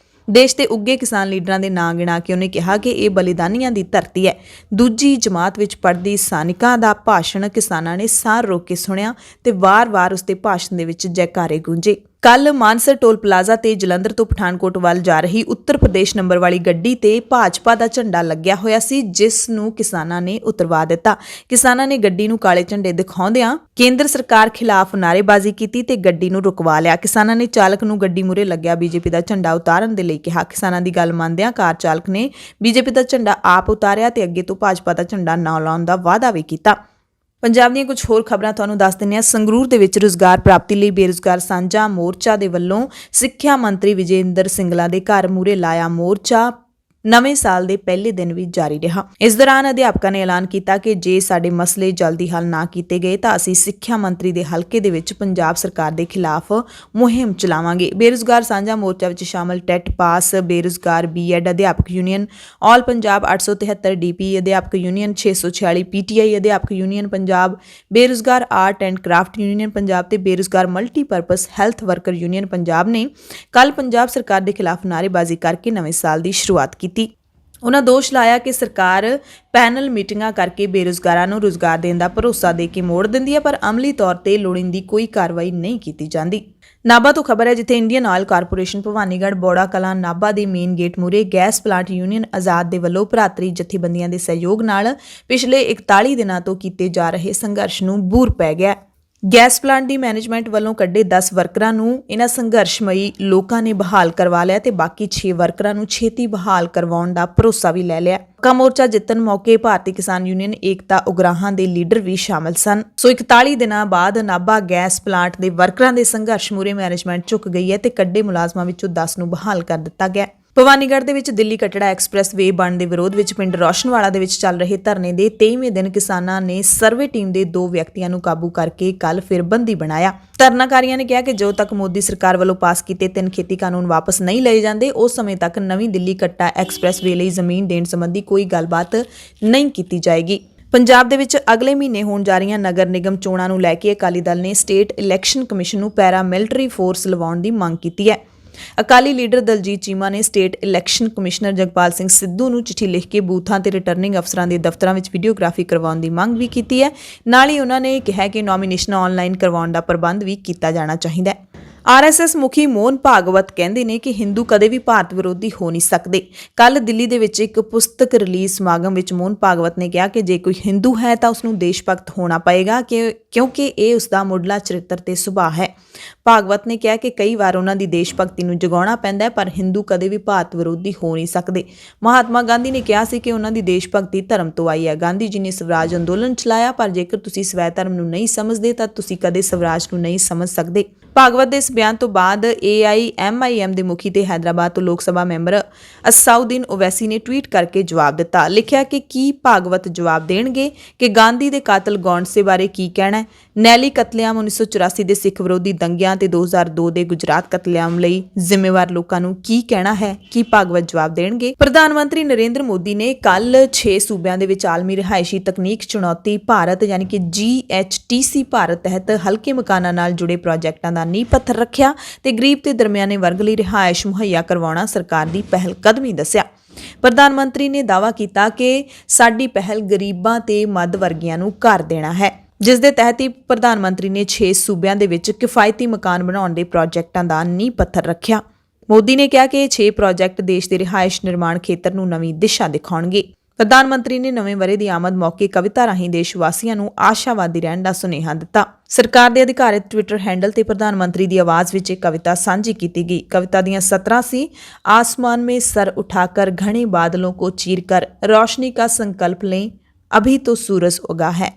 ਦੇਸ਼ ਦੇ ਉੱਗੇ ਕਿਸਾਨ ਲੀਡਰਾਂ ਦੇ ਨਾਂ ਗਿਣਾ ਕੇ ਉਹਨੇ ਕਿਹਾ ਕਿ ਇਹ ਬਲੀਦਾਨੀਆਂ ਦੀ ਧਰਤੀ ਹੈ। ਦੂਜੀ ਜਮਾਤ ਵਿੱਚ ਪੜ੍ਹਦੀ ਸਾਨਿਕਾ ਦਾ ਭਾਸ਼ਣ ਕਿਸਾਨਾਂ ਨੇ ਸਾਹ ਰੋਕ ਕੇ ਸੁਣਿਆ ਤੇ ਵਾਰ-ਵਾਰ ਉਸਦੇ ਭਾਸ਼ਣ ਦੇ ਵਿੱਚ ਜੈਕਾਰੇ ਗੂੰਜੇ। ਕੱਲ ਮਾਨਸਰ ਟੋਲ ਪਲਾਜ਼ਾ ਤੇ ਜਲੰਧਰ ਤੋਂ ਪਠਾਨਕੋਟ ਵੱਲ ਜਾ ਰਹੀ ਉੱਤਰ ਪ੍ਰਦੇਸ਼ ਨੰਬਰ ਵਾਲੀ ਗੱਡੀ ਤੇ ਭਾਜਪਾ ਦਾ ਝੰਡਾ ਲੱਗਿਆ ਹੋਇਆ ਸੀ, ਜਿਸ ਨੂੰ ਕਿਸਾਨਾਂ ਨੇ ਉਤਰਵਾ ਦਿੱਤਾ। ਕਿਸਾਨਾਂ ਨੇ ਗੱਡੀ ਨੂੰ ਕਾਲੇ ਝੰਡੇ ਦਿਖਾਉਂਦਿਆਂ ਕੇਂਦਰ ਸਰਕਾਰ ਖਿਲਾਫ ਨਾਅਰੇਬਾਜ਼ੀ ਕੀਤੀ ਤੇ ਗੱਡੀ ਨੂੰ ਰੁਕਵਾ ਲਿਆ। ਕਿਸਾਨਾਂ ਨੇ ਚਾਲਕ ਨੂੰ ਗੱਡੀ ਮੂਹਰੇ ਲੱਗਿਆ ਬੀਜੇਪੀ ਦਾ ਝੰਡਾ ਉਤਾਰਨ ਦੇ ਲਈ ਕਿਹਾ। ਕਿਸਾਨਾਂ ਦੀ ਗੱਲ ਮੰਨਦਿਆਂ ਕਾਰ ਚਾਲਕ ਨੇ ਬੀਜੇਪੀ ਦਾ ਝੰਡਾ ਆਪ ਉਤਾਰਿਆ ਤੇ ਅੱਗੇ ਤੋਂ ਭਾਜਪਾ ਦਾ ਝੰਡਾ ਨਾ ਲਾਉਣ ਦਾ ਵਾਅਦਾ ਵੀ ਕੀਤਾ। ਪੰਜਾਬ ਦੀਆਂ ਕੁਝ ਹੋਰ ਖਬਰਾਂ ਤੁਹਾਨੂੰ ਦੱਸ ਦਿੰਦੇ ਹਾਂ। ਸੰਗਰੂਰ ਦੇ ਵਿੱਚ ਰੁਜ਼ਗਾਰ ਪ੍ਰਾਪਤੀ ਲਈ ਬੇਰੁਜ਼ਗਾਰ ਸਾਂਝਾ ਮੋਰਚਾ ਦੇ ਵੱਲੋਂ ਸਿੱਖਿਆ ਮੰਤਰੀ ਵਿਜੇ ਇੰਦਰ ਸਿੰਗਲਾ ਦੇ ਘਰ ਮੂਹਰੇ ਲਾਇਆ ਮੋਰਚਾ। ਨਵੇਂ ਸਾਲ ਦੇ ਪਹਿਲੇ ਦਿਨ ਵੀ ਜਾਰੀ ਰਿਹਾ। ਇਸ ਦੌਰਾਨ ਅਧਿਆਪਕਾਂ ਨੇ ਐਲਾਨ ਕੀਤਾ ਕਿ ਜੇ ਸਾਡੇ ਮਸਲੇ ਜਲਦੀ ਹੱਲ ਨਾ ਕੀਤੇ ਗਏ ਤਾਂ ਅਸੀਂ ਸਿੱਖਿਆ ਮੰਤਰੀ ਦੇ ਹਲਕੇ ਦੇ ਵਿੱਚ ਪੰਜਾਬ ਸਰਕਾਰ ਦੇ ਖਿਲਾਫ ਮੁਹਿੰਮ ਚਲਾਵਾਂਗੇ। ਬੇਰੁਜ਼ਗਾਰ ਸਾਂਝਾ ਮੋਰਚਾ ਵਿੱਚ ਸ਼ਾਮਲ ਟੈਟ ਪਾਸ, ਬੇਰੁਜ਼ਗਾਰ ਬੀਐਡ ਅਧਿਆਪਕ ਯੂਨੀਅਨ, ਆਲ ਪੰਜਾਬ 873 ਡੀਪੀ ਅਧਿਆਪਕ ਯੂਨੀਅਨ, 646 ਪੀਟੀਆਈ ਅਧਿਆਪਕ ਯੂਨੀਅਨ ਪੰਜਾਬ, ਬੇਰੁਜ਼ਗਾਰ art and craft union Punjab ਤੇ ਬੇਰੁਜ਼ਗਾਰ multipurpose health worker union Punjab ਨੇ ਕੱਲ ਪੰਜਾਬ ਸਰਕਾਰ ਦੇ ਖਿਲਾਫ ਨਾਅਰੇਬਾਜ਼ੀ ਕਰਕੇ ਨਵੇਂ ਸਾਲ ਦੀ ਸ਼ੁਰੂਆਤ ਕੀਤੀ। ਉਹਨਾਂ ਦੋਸ਼ ਲਾਇਆ ਕਿ ਸਰਕਾਰ ਪੈਨਲ ਮੀਟਿੰਗਾਂ ਕਰਕੇ ਬੇਰੁਜ਼ਗਾਰਾਂ ਨੂੰ ਰੁਜ਼ਗਾਰ ਦੇਣ ਦਾ ਭਰੋਸਾ ਦੇ ਕੇ ਮੋੜ ਦਿੰਦੀ ਹੈ, ਪਰ ਅਮਲੀ ਤੌਰ ਤੇ ਲੋੜੀਂਦੀ ਕੋਈ ਕਾਰਵਾਈ ਨਹੀਂ ਕੀਤੀ ਜਾਂਦੀ। ਨਾਭਾ ਤੋਂ ਖਬਰ ਹੈ, ਜਿੱਥੇ Indian oil corporation Bhawanigarh Bora Kalan Nabha ਦੇ ਮੇਨ ਗੇਟ ਮੂਹਰੇ ਗੈਸ ਪਲਾਂਟ ਯੂਨੀਅਨ ਆਜ਼ਾਦ ਦੇ ਵੱਲੋਂ ਭਰਾਤਰੀ ਜਥੇਬੰਦੀਆਂ ਦੇ ਸਹਿਯੋਗ ਨਾਲ ਪਿਛਲੇ 41 ਦਿਨਾਂ ਤੋਂ ਕੀਤੇ ਜਾ ਰਹੇ ਸੰਘਰਸ਼ ਨੂੰ ਬੂਰ ਪੈ ਗਿਆ। ਗੈਸ ਪਲਾਂਟ ਦੀ ਮੈਨੇਜਮੈਂਟ ਵੱਲੋਂ ਕੱਢੇ 10 ਵਰਕਰਾਂ ਨੂੰ ਇਹਨਾਂ ਸੰਘਰਸ਼ਮਈ ਲੋਕਾਂ ਨੇ ਬਹਾਲ ਕਰਵਾ ਲਿਆ ਤੇ ਬਾਕੀ 6 ਵਰਕਰਾਂ ਨੂੰ ਛੇਤੀ ਬਹਾਲ ਕਰਵਾਉਣ ਦਾ ਭਰੋਸਾ ਵੀ ਲੈ ਲਿਆ। ਪੱਕਾ ਮੋਰਚਾ ਜਿੱਤਣ ਮੌਕੇ ਭਾਰਤੀ ਕਿਸਾਨ ਯੂਨੀਅਨ ਏਕਤਾ ਉਗਰਾਹਾਂ ਦੇ ਲੀਡਰ ਵੀ ਸ਼ਾਮਲ ਸਨ। ਸੋ 41 ਦਿਨਾਂ ਬਾਅਦ ਨਾਭਾ ਗੈਸ ਪਲਾਂਟ ਦੇ ਵਰਕਰਾਂ ਦੇ ਸੰਘਰਸ਼ ਮੂਹਰੇ ਮੈਨੇਜਮੈਂਟ ਝੁਕ ਗਈ ਹੈ ਤੇ ਕੱਢੇ ਮੁਲਾਜ਼ਮਾਂ ਵਿੱਚੋਂ 10 ਨੂੰ ਬਹਾਲ ਕਰ ਦਿੱਤਾ ਗਿਆ। ਭਵਾਨੀਗੜ੍ਹ ਦੇ ਵਿੱਚ ਦਿੱਲੀ ਕਟੜਾ ਐਕਸਪ੍ਰੈਸ ਵੇ ਬਣਨ ਦੇ ਵਿਰੋਧ ਵਿੱਚ ਪਿੰਡ ਰੋਸ਼ਨਵਾਲਾ ਦੇ ਵਿੱਚ ਚੱਲ ਰਹੇ ਧਰਨੇ ਦੇ 23ਵੇਂ ਦਿਨ ਕਿਸਾਨਾਂ ਨੇ ਸਰਵੇ ਟੀਮ ਦੇ 2 ਵਿਅਕਤੀਆਂ ਨੂੰ ਕਾਬੂ ਕਰਕੇ ਕੱਲ ਫਿਰ ਬੰਦੀ ਬਣਾਇਆ। ਧਰਨਾਕਾਰੀਆਂ ਨੇ ਕਿਹਾ ਕਿ ਜਦੋਂ ਤੱਕ ਮੋਦੀ ਸਰਕਾਰ ਵੱਲੋਂ ਪਾਸ ਕੀਤੇ 3 ਖੇਤੀ ਕਾਨੂੰਨ ਵਾਪਸ ਨਹੀਂ ਲਏ ਜਾਂਦੇ, ਉਸ ਸਮੇਂ ਤੱਕ ਨਵੀਂ ਦਿੱਲੀ ਕਟੜਾ ਐਕਸਪ੍ਰੈਸ ਵੇ ਲਈ ਜ਼ਮੀਨ ਦੇਣ ਸੰਬੰਧੀ ਕੋਈ ਗੱਲਬਾਤ ਨਹੀਂ ਕੀਤੀ ਜਾਏਗੀ। ਪੰਜਾਬ ਦੇ ਵਿੱਚ ਅਗਲੇ ਮਹੀਨੇ ਹੋਣ ਜਾ ਰਹੀਆਂ ਨਗਰ ਨਿਗਮ ਚੋਣਾਂ ਨੂੰ ਲੈ ਕੇ ਅਕਾਲੀ ਦਲ ਨੇ ਸਟੇਟ ਇਲੈਕਸ਼ਨ ਕਮਿਸ਼ਨ ਨੂੰ ਪੈਰਾ ਮਿਲਟਰੀ ਫੋਰਸ ਲਵਾਉਣ ਦੀ ਮੰਗ ਕੀਤੀ ਹੈ। ਅਕਾਲੀ ਲੀਡਰ ਦਲਜੀਤ ਚੀਮਾ ਨੇ state election commissioner Jagpal Singh Sidhu ਨੂੰ ਚਿੱਠੀ ਲਿਖ ਕੇ ਬੂਥਾਂ ਤੇ ਰਿਟਰਨਿੰਗ ਅਫਸਰਾਂ ਦੇ ਦਫ਼ਤਰਾਂ ਵਿੱਚ ਵੀਡੀਓਗ੍ਰਾਫੀ ਕਰਵਾਉਣ ਦੀ ਮੰਗ ਵੀ ਕੀਤੀ ਹੈ। ਨਾਲ ਹੀ ਉਹਨਾਂ ਨੇ ਕਿਹਾ ਕਿ ਨੋਮੀਨੇਸ਼ਨ ਆਨਲਾਈਨ ਕਰਵਾਉਣ ਦਾ ਪ੍ਰਬੰਧ ਵੀ ਕੀਤਾ ਜਾਣਾ ਚਾਹੀਦਾ ਹੈ। ਆਰਐਸਐਸ ਮੁਖੀ ਮੋਹਨ ਭਾਗਵਤ ਕਹਿੰਦੇ ਨੇ ਕਿ ਹਿੰਦੂ ਕਦੇ ਵੀ ਭਾਰਤ ਵਿਰੋਧੀ ਹੋ ਨਹੀਂ ਸਕਦੇ। ਕੱਲ ਦਿੱਲੀ ਦੇ ਵਿੱਚ ਇੱਕ ਪੁਸਤਕ ਰਿਲੀਜ਼ ਸਮਾਗਮ ਵਿੱਚ ਮੋਹਨ ਭਾਗਵਤ ਨੇ ਕਿਹਾ ਕਿ ਜੇ ਕੋਈ ਹਿੰਦੂ ਹੈ ਤਾਂ ਉਸ ਨੂੰ ਦੇਸ਼ ਭਗਤ ਹੋਣਾ ਪਏਗਾ ਕਿਉਂਕਿ ਇਹ ਉਸ ਦਾ ਮੁੱਢਲਾ ਚਰਿੱਤਰ ਤੇ ਸੁਭਾਅ ਹੈ। ਭਾਗਵਤ ਨੇ ਕਿਹਾ ਕਿ ਕਈ ਵਾਰ ਉਹਨਾਂ ਦੀ ਦੇਸ਼ ਭਗਤੀ ਨੂੰ ਜਗਾਉਣਾ ਪੈਂਦਾ ਹੈ, ਪਰ ਹਿੰਦੂ ਕਦੇ ਵੀ ਭਾਰਤ ਵਿਰੋਧੀ ਹੋ ਨਹੀਂ ਸਕਦੇ। ਮਹਾਤਮਾ ਗਾਂਧੀ ਨੇ ਕਿਹਾ ਸੀ ਕਿ ਉਹਨਾਂ ਦੀ ਦੇਸ਼ ਭਗਤੀ ਧਰਮ ਤੋਂ ਆਈ ਹੈ। ਗਾਂਧੀ ਜੀ ਨੇ ਸਵਰਾਜ ਅੰਦੋਲਨ ਚਲਾਇਆ, ਪਰ ਜੇਕਰ ਤੁਸੀਂ ਸਵੈ ਧਰਮ ਨੂੰ ਨਹੀਂ ਸਮਝਦੇ ਤਾਂ ਤੁਸੀਂ ਕਦੇ ਸਵਰਾਜ ਨੂੰ ਨਹੀਂ ਸਮਝ ਸਕਦੇ। ਭਾਗਵਤ ਦੇ ਇਸ ਬਿਆਨ ਤੋਂ ਬਾਅਦ AIMIM ਦੇ ਮੁਖੀ ਤੇ ਹੈਦਰਾਬਾਦ ਤੋਂ ਲੋਕ ਸਭਾ ਮੈਂਬਰ ਅਸਾਉਦੀਨ ਓਵੈਸੀ ਨੇ ਟਵੀਟ ਕਰਕੇ ਜਵਾਬ ਦਿੱਤਾ। ਲਿਖਿਆ ਕਿ ਕੀ ਭਾਗਵਤ ਜਵਾਬ ਦੇਣਗੇ ਕਿ ਗਾਂਧੀ ਦੇ ਕਾਤਲ ਗੌਂਡਸੇ ਬਾਰੇ ਕੀ ਕਹਿਣਾ ਹੈ? ਨੈਲੀ ਕਤਲੇਆਮ 1984 ਦੇ ਸਿੱਖ ਵਿਰੋਧੀ ਦੰਗਿਆਂ ਤੇ 2002 ਦੇ ਗੁਜਰਾਤ ਕਤਲੇਆਮ ਲਈ ਜ਼ਿੰਮੇਵਾਰ ਲੋਕਾਂ ਨੂੰ ਕੀ ਕਹਿਣਾ ਹੈ? ਕੀ ਭਾਗਵਤ ਜਵਾਬ ਦੇਣਗੇ? ਪ੍ਰਧਾਨ ਮੰਤਰੀ ਨਰਿੰਦਰ ਮੋਦੀ ਨੇ ਕੱਲ 6 ਸੂਬਿਆਂ ਦੇ ਵਿੱਚ ਆਲਮੀ ਰਿਹਾਇਸ਼ੀ ਤਕਨੀਕ ਚੁਣੌਤੀ ਭਾਰਤ ਯਾਨੀ ਕਿ GHTC ਭਾਰਤ ਤਹਿਤ ਹਲਕੇ ਮਕਾਨਾਂ ਨਾਲ ਜੁੜੇ ਪ੍ਰੋਜੈਕਟਾਂ ਦਾ ਨੀਂਹ ਪੱਥਰ ਰੱਖਿਆ ਤੇ ਗਰੀਬ ਤੇ ਦਰਮਿਆਨੇ ਵਰਗ ਲਈ ਰਿਹਾਇਸ਼ ਮੁਹੱਈਆ ਕਰਵਾਉਣਾ ਸਰਕਾਰ ਦੀ ਪਹਿਲ ਕਦਮੀ ਦੱਸਿਆ। ਪ੍ਰਧਾਨ ਮੰਤਰੀ ਨੇ ਦਾਅਵਾ ਕੀਤਾ ਕਿ ਸਾਡੀ ਪਹਿਲ ਗਰੀਬਾਂ ਤੇ ਮੱਧ ਵਰਗੀਆਂ ਨੂੰ ਘਰ ਦੇਣਾ ਹੈ, ਜਿਸ ਦੇ ਤਹਿਤ ਹੀ ਪ੍ਰਧਾਨ ਮੰਤਰੀ ਨੇ 6 ਸੂਬਿਆਂ ਦੇ ਵਿੱਚ ਕਿਫਾਇਤੀ ਮਕਾਨ ਬਣਾਉਣ ਦੇ ਪ੍ਰੋਜੈਕਟਾਂ ਦਾ ਨੀਂਹ ਪੱਥਰ ਰੱਖਿਆ। ਮੋਦੀ ਨੇ ਕਿਹਾ ਕਿ ਇਹ 6 ਪ੍ਰੋਜੈਕਟ ਦੇਸ਼ ਦੇ ਰਿਹਾਇਸ਼ ਨਿਰਮਾਣ ਖੇਤਰ ਨੂੰ ਨਵੀਂ ਦਿਸ਼ਾ ਦਿਖਾਉਣਗੇ। ਪ੍ਰਧਾਨ ਮੰਤਰੀ ਨੇ ਨਵੇਂ ਵਰ੍ਹੇ ਦੀ ਆਮਦ ਮੌਕੇ ਕਵਿਤਾ ਰਾਹੀਂ ਦੇਸ਼ ਵਾਸੀਆਂ ਨੂੰ ਆਸ਼ਾਵਾਦੀ ਰਹਿਣ ਦਾ ਸੁਨੇਹਾ ਦਿੱਤਾ। ਸਰਕਾਰ ਦੇ ਅਧਿਕਾਰਿਤ ਟਵਿੱਟਰ ਹੈਂਡਲ ਤੇ ਪ੍ਰਧਾਨ ਮੰਤਰੀ ਦੀ ਆਵਾਜ਼ ਵਿੱਚ ਇੱਕ ਕਵਿਤਾ ਸਾਂਝੀ ਕੀਤੀ ਗਈ। ਕਵਿਤਾ ਦੀਆਂ ਸਤਰਾਂ ਸੀ। ਆਸਮਾਨ में सर उठाकर घने बादलों को चीरकर रोशनी का संकल्प लें, अभी तो सूरज उगा है।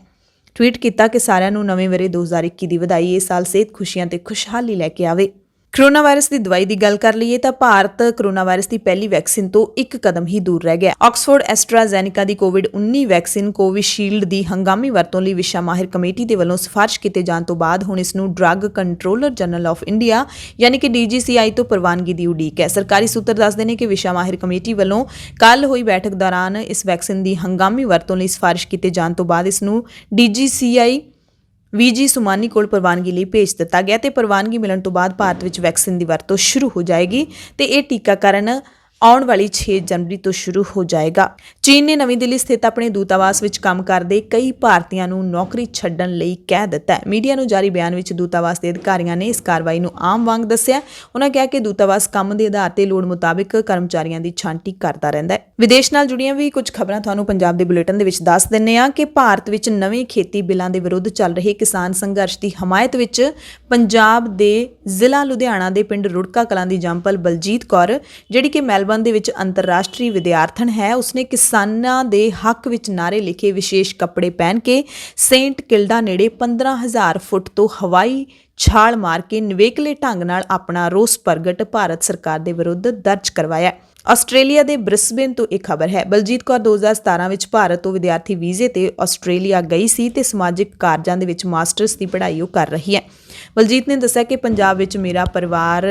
ਟਵੀਟ ਕੀਤਾ ਕਿ ਸਾਰਿਆਂ ਨੂੰ ਨਵੇਂ ਵਰ੍ਹੇ 2021 ਦੀ ਵਧਾਈ। ਇਹ ਸਾਲ ਸਿਹਤ, ਖੁਸ਼ੀਆਂ ਤੇ ਖੁਸ਼ਹਾਲੀ ਲੈ ਕੇ ਆਵੇ। ਕੋਰੋਨਾ ਵਾਇਰਸ ਦੀ ਦਵਾਈ ਦੀ ਗੱਲ ਕਰ ਲਈਏ ਤਾਂ ਭਾਰਤ ਕੋਰੋਨਾ ਵਾਇਰਸ ਦੀ ਪਹਿਲੀ ਵੈਕਸੀਨ ਤੋਂ ਇੱਕ ਕਦਮ ਹੀ ਦੂਰ ਰਹਿ ਗਿਆ। ਆਕਸਫੋਰਡ ਐਸਟਰਾਜ਼ੈਨੇਕਾ ਦੀ ਕੋਵਿਡ-19 ਵੈਕਸੀਨ ਕੋਵਿਸ਼ੀਲਡ ਦੀ ਹੰਗਾਮੀ ਵਰਤੋਂ ਲਈ ਵਿਸ਼ਾ ਮਾਹਿਰ ਕਮੇਟੀ ਦੇ ਵੱਲੋਂ ਸਿਫਾਰਿਸ਼ ਕੀਤੇ ਜਾਣ ਤੋਂ ਬਾਅਦ ਹੁਣ ਇਸ ਨੂੰ drug controller general of India ਯਾਨੀ ਕਿ DGCI ਤੋਂ ਪ੍ਰਵਾਨਗੀ ਦੀ ਉਡੀਕ ਹੈ। ਸਰਕਾਰੀ ਸੂਤਰ ਦੱਸਦੇ ਨੇ ਕਿ ਵਿਸ਼ਾ ਮਾਹਿਰ ਕਮੇਟੀ ਵੱਲੋਂ ਕੱਲ ਹੋਈ ਬੈਠਕ ਦੌਰਾਨ ਇਸ ਵੈਕਸੀਨ ਦੀ ਹੰਗਾਮੀ ਵਰਤੋਂ ਲਈ ਸਿਫਾਰਿਸ਼ ਕੀਤੇ ਜਾਣ ਤੋਂ ਬਾਅਦ ਇਸ ਨੂੰ DGCI VG ਸੁਮਾਨੀ ਕੋਲ ਪ੍ਰਵਾਨਗੀ ਲਈ ਭੇਜ ਦਿੱਤਾ ਗਿਆ ਤੇ ਪ੍ਰਵਾਨਗੀ ਮਿਲਣ ਤੋਂ ਬਾਅਦ ਭਾਰਤ ਵਿੱਚ ਵੈਕਸੀਨ ਦੀ ਵਰਤੋਂ ਸ਼ੁਰੂ ਹੋ ਜਾਏਗੀ ਤੇ ਇਹ ਟੀਕਾਕਰਨ ਆਉਣ ਵਾਲੀ 6 ਜਨਵਰੀ ਤੋਂ ਸ਼ੁਰੂ ਹੋ ਜਾਏਗਾ। ਚੀਨ ਨੇ ਨਵੀਂ ਦਿੱਲੀ ਸਥਿਤ ਆਪਣੇ ਦੂਤਾਵਾਸ ਵਿੱਚ ਕੰਮ ਕਰਦੇ ਕਈ ਭਾਰਤੀਆਂ ਨੂੰ ਨੌਕਰੀ ਛੱਡਣ ਲਈ ਕਹਿ ਦਿੱਤਾ ਹੈ। ਮੀਡੀਆ ਨੂੰ ਜਾਰੀ ਬਿਆਨ ਵਿੱਚ ਦੂਤਾਵਾਸ ਦੇ ਅਧਿਕਾਰੀਆਂ ਨੇ ਇਸ ਕਾਰਵਾਈ ਨੂੰ ਆਮ ਵਾਂਗ ਦੱਸਿਆ। ਉਹਨਾਂ ਕਿਹਾ ਕਿ ਦੂਤਾਵਾਸ ਕੰਮ ਦੇ ਆਧਾਰ ਤੇ ਲੋੜ ਮੁਤਾਬਿਕ ਕਰਮਚਾਰੀਆਂ ਦੀ ਛਾਂਟੀ ਕਰਦਾ ਰਹਿੰਦਾ ਹੈ। ਵਿਦੇਸ਼ ਨਾਲ ਜੁੜੀਆਂ ਵੀ ਕੁਝ ਖਬਰਾਂ ਤੁਹਾਨੂੰ ਪੰਜਾਬ ਦੇ ਬੁਲੇਟਿਨ ਦੇ ਵਿੱਚ ਦੱਸ ਦਿੰਨੇ ਆ ਕਿ ਭਾਰਤ ਵਿੱਚ ਨਵੇਂ ਖੇਤੀ ਬਿੱਲਾਂ ਦੇ ਵਿਰੁੱਧ ਚੱਲ ਰਹੇ ਕਿਸਾਨ ਸੰਘਰਸ਼ ਦੀ ਹਮਾਇਤ ਵਿੱਚ ਪੰਜਾਬ ਦੇ ਜ਼ਿਲ੍ਹਾ ਲੁਧਿਆਣਾ ਦੇ ਪਿੰਡ ਰੁੜਕਾ ਕਲਾਂ ਦੀ ਜੰਪਲ ਬਲਜੀਤ ਕੌਰ, ਜਿਹੜੀ ਕਿ ਮੈਲਬਰਨ ਦੇ ਵਿੱਚ ਅੰਤਰਰਾਸ਼ਟਰੀ ਵਿਦਿਆਰਥਣ ਹੈ, ਉਸਨੇ ਕਿਸਾਨਾਂ ਦੇ ਹੱਕ ਵਿੱਚ ਨਾਅਰੇ ਲਿਖੇ ਵਿਸ਼ੇਸ਼ ਕੱਪੜੇ ਪਹਿਨ ਕੇ ਸੇਂਟ ਕਿਲਡਾ ਨੇੜੇ 15,000 ਫੁੱਟ ਤੋਂ ਹਵਾਈ ਛਾਲ ਮਾਰ ਕੇ ਨਿਵੇਕਲੇ ਢੰਗ ਨਾਲ ਆਪਣਾ ਰੋਸ ਪ੍ਰਗਟ ਭਾਰਤ ਸਰਕਾਰ ਦੇ ਵਿਰੁੱਧ ਦਰਜ ਕਰਵਾਇਆ। ਆਸਟ੍ਰੇਲੀਆ ਦੇ ਬ੍ਰਿਸਬੇਨ ਤੋਂ ਇੱਕ ਖਬਰ ਹੈ। ਬਲਜੀਤ ਕੌਰ 2017 ਵਿੱਚ ਭਾਰਤ ਤੋਂ ਵਿਦਿਆਰਥੀ ਵੀਜ਼ੇ ਤੇ ਆਸਟ੍ਰੇਲੀਆ ਗਈ ਸੀ ਤੇ ਸਮਾਜਿਕ ਕਾਰਜਾਂ ਦੇ ਵਿੱਚ ਮਾਸਟਰਸ ਦੀ ਪੜ੍ਹਾਈ ਉਹ ਕਰ ਰਹੀ ਹੈ। ਬਲਜੀਤ ਨੇ ਦੱਸਿਆ ਕਿ ਪੰਜਾਬ ਵਿੱਚ ਮੇਰਾ ਪਰਿਵਾਰ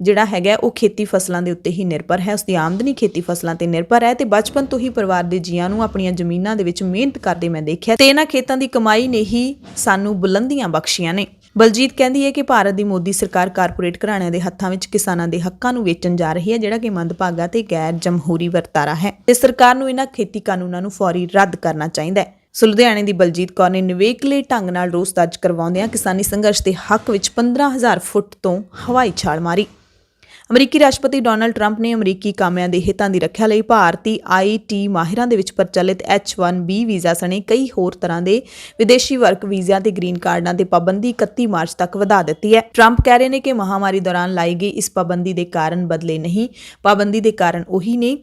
ਜਿਹੜਾ ਹੈਗਾ ਉਹ ਖੇਤੀ ਫਸਲਾਂ ਦੇ ਉੱਤੇ ਹੀ ਨਿਰਭਰ ਹੈ। ਉਸਦੀ ਆਮਦਨੀ ਖੇਤੀ ਫਸਲਾਂ ਤੇ ਨਿਰਭਰ ਹੈ ਤੇ ਬਚਪਨ ਤੋਂ ਹੀ ਪਰਿਵਾਰ ਦੇ ਜੀਆਂ ਨੂੰ ਆਪਣੀਆਂ ਜ਼ਮੀਨਾਂ ਦੇ ਵਿੱਚ ਮਿਹਨਤ ਕਰਦੇ ਮੈਂ ਦੇਖਿਆ ਤੇ ਇਹਨਾਂ ਖੇਤਾਂ ਦੀ ਕਮਾਈ ਨੇ ਹੀ ਸਾਨੂੰ ਬੁਲੰਦੀਆਂ ਬਖਸ਼ੀਆਂ ਨੇ। ਬਲਜੀਤ ਕਹਿੰਦੀ ਹੈ ਕਿ ਭਾਰਤ ਦੀ ਮੋਦੀ ਸਰਕਾਰ ਕਾਰਪੋਰੇਟ ਘਰਾਣਿਆਂ ਦੇ ਹੱਥਾਂ ਵਿੱਚ ਕਿਸਾਨਾਂ ਦੇ ਹੱਕਾਂ ਨੂੰ ਵੇਚਣ ਜਾ ਰਹੀ ਹੈ, ਜਿਹੜਾ ਕਿ ਮੰਦਭਾਗਾ ਤੇ ਗੈਰ ਜਮਹੂਰੀ ਵਰਤਾਰਾ ਹੈ ਤੇ ਸਰਕਾਰ ਨੂੰ ਇਹਨਾਂ ਖੇਤੀ ਕਾਨੂੰਨਾਂ ਨੂੰ ਫੌਰੀ ਰੱਦ ਕਰਨਾ ਚਾਹੀਦਾ ਹੈ। ਸੋ ਲੁਧਿਆਣੇ ਦੀ ਬਲਜੀਤ ਕੌਰ ਨੇ ਨਿਵੇਕਲੇ ਢੰਗ ਨਾਲ ਰੋਸ ਦਰਜ ਕਰਵਾਉਂਦਿਆਂ ਕਿਸਾਨੀ ਸੰਘਰਸ਼ ਦੇ ਹੱਕ ਵਿੱਚ 15,000 ਫੁੱਟ ਤੋਂ ਹਵਾਈ ਛਾਲ ਮਾਰੀ। ਅਮਰੀਕੀ ਰਾਸ਼ਟਰਪਤੀ ਡੋਨਾਲਡ ਟਰੰਪ ਨੇ ਅਮਰੀਕੀ ਕਾਮਿਆਂ ਦੇ ਹਿੱਤਾਂ ਦੀ ਰੱਖਿਆ ਲਈ ਭਾਰਤੀ IT ਮਾਹਿਰਾਂ ਦੇ ਵਿੱਚ ਪ੍ਰਚਲਿਤ H-1B ਵੀਜ਼ਾ ਸਣੇ ਕਈ ਹੋਰ ਤਰ੍ਹਾਂ ਦੇ ਵਿਦੇਸ਼ੀ ਵਰਕ ਵੀਜ਼ਿਆਂ ਤੇ ਗ੍ਰੀਨ ਕਾਰਡਾਂ ਤੇ ਪਾਬੰਦੀ 31 ਮਾਰਚ ਤੱਕ ਵਧਾ ਦਿੱਤੀ ਹੈ। ਟਰੰਪ ਕਹਿ ਰਹੇ ਨੇ ਕਿ ਮਹਾਮਾਰੀ ਦੌਰਾਨ ਲਾਈ ਗਈ ਇਸ ਪਾਬੰਦੀ ਦੇ ਕਾਰਨ ਬਦਲੇ ਨਹੀਂ, ਪਾਬੰਦੀ ਦੇ ਕਾਰਨ ਉਹੀ ਨੇ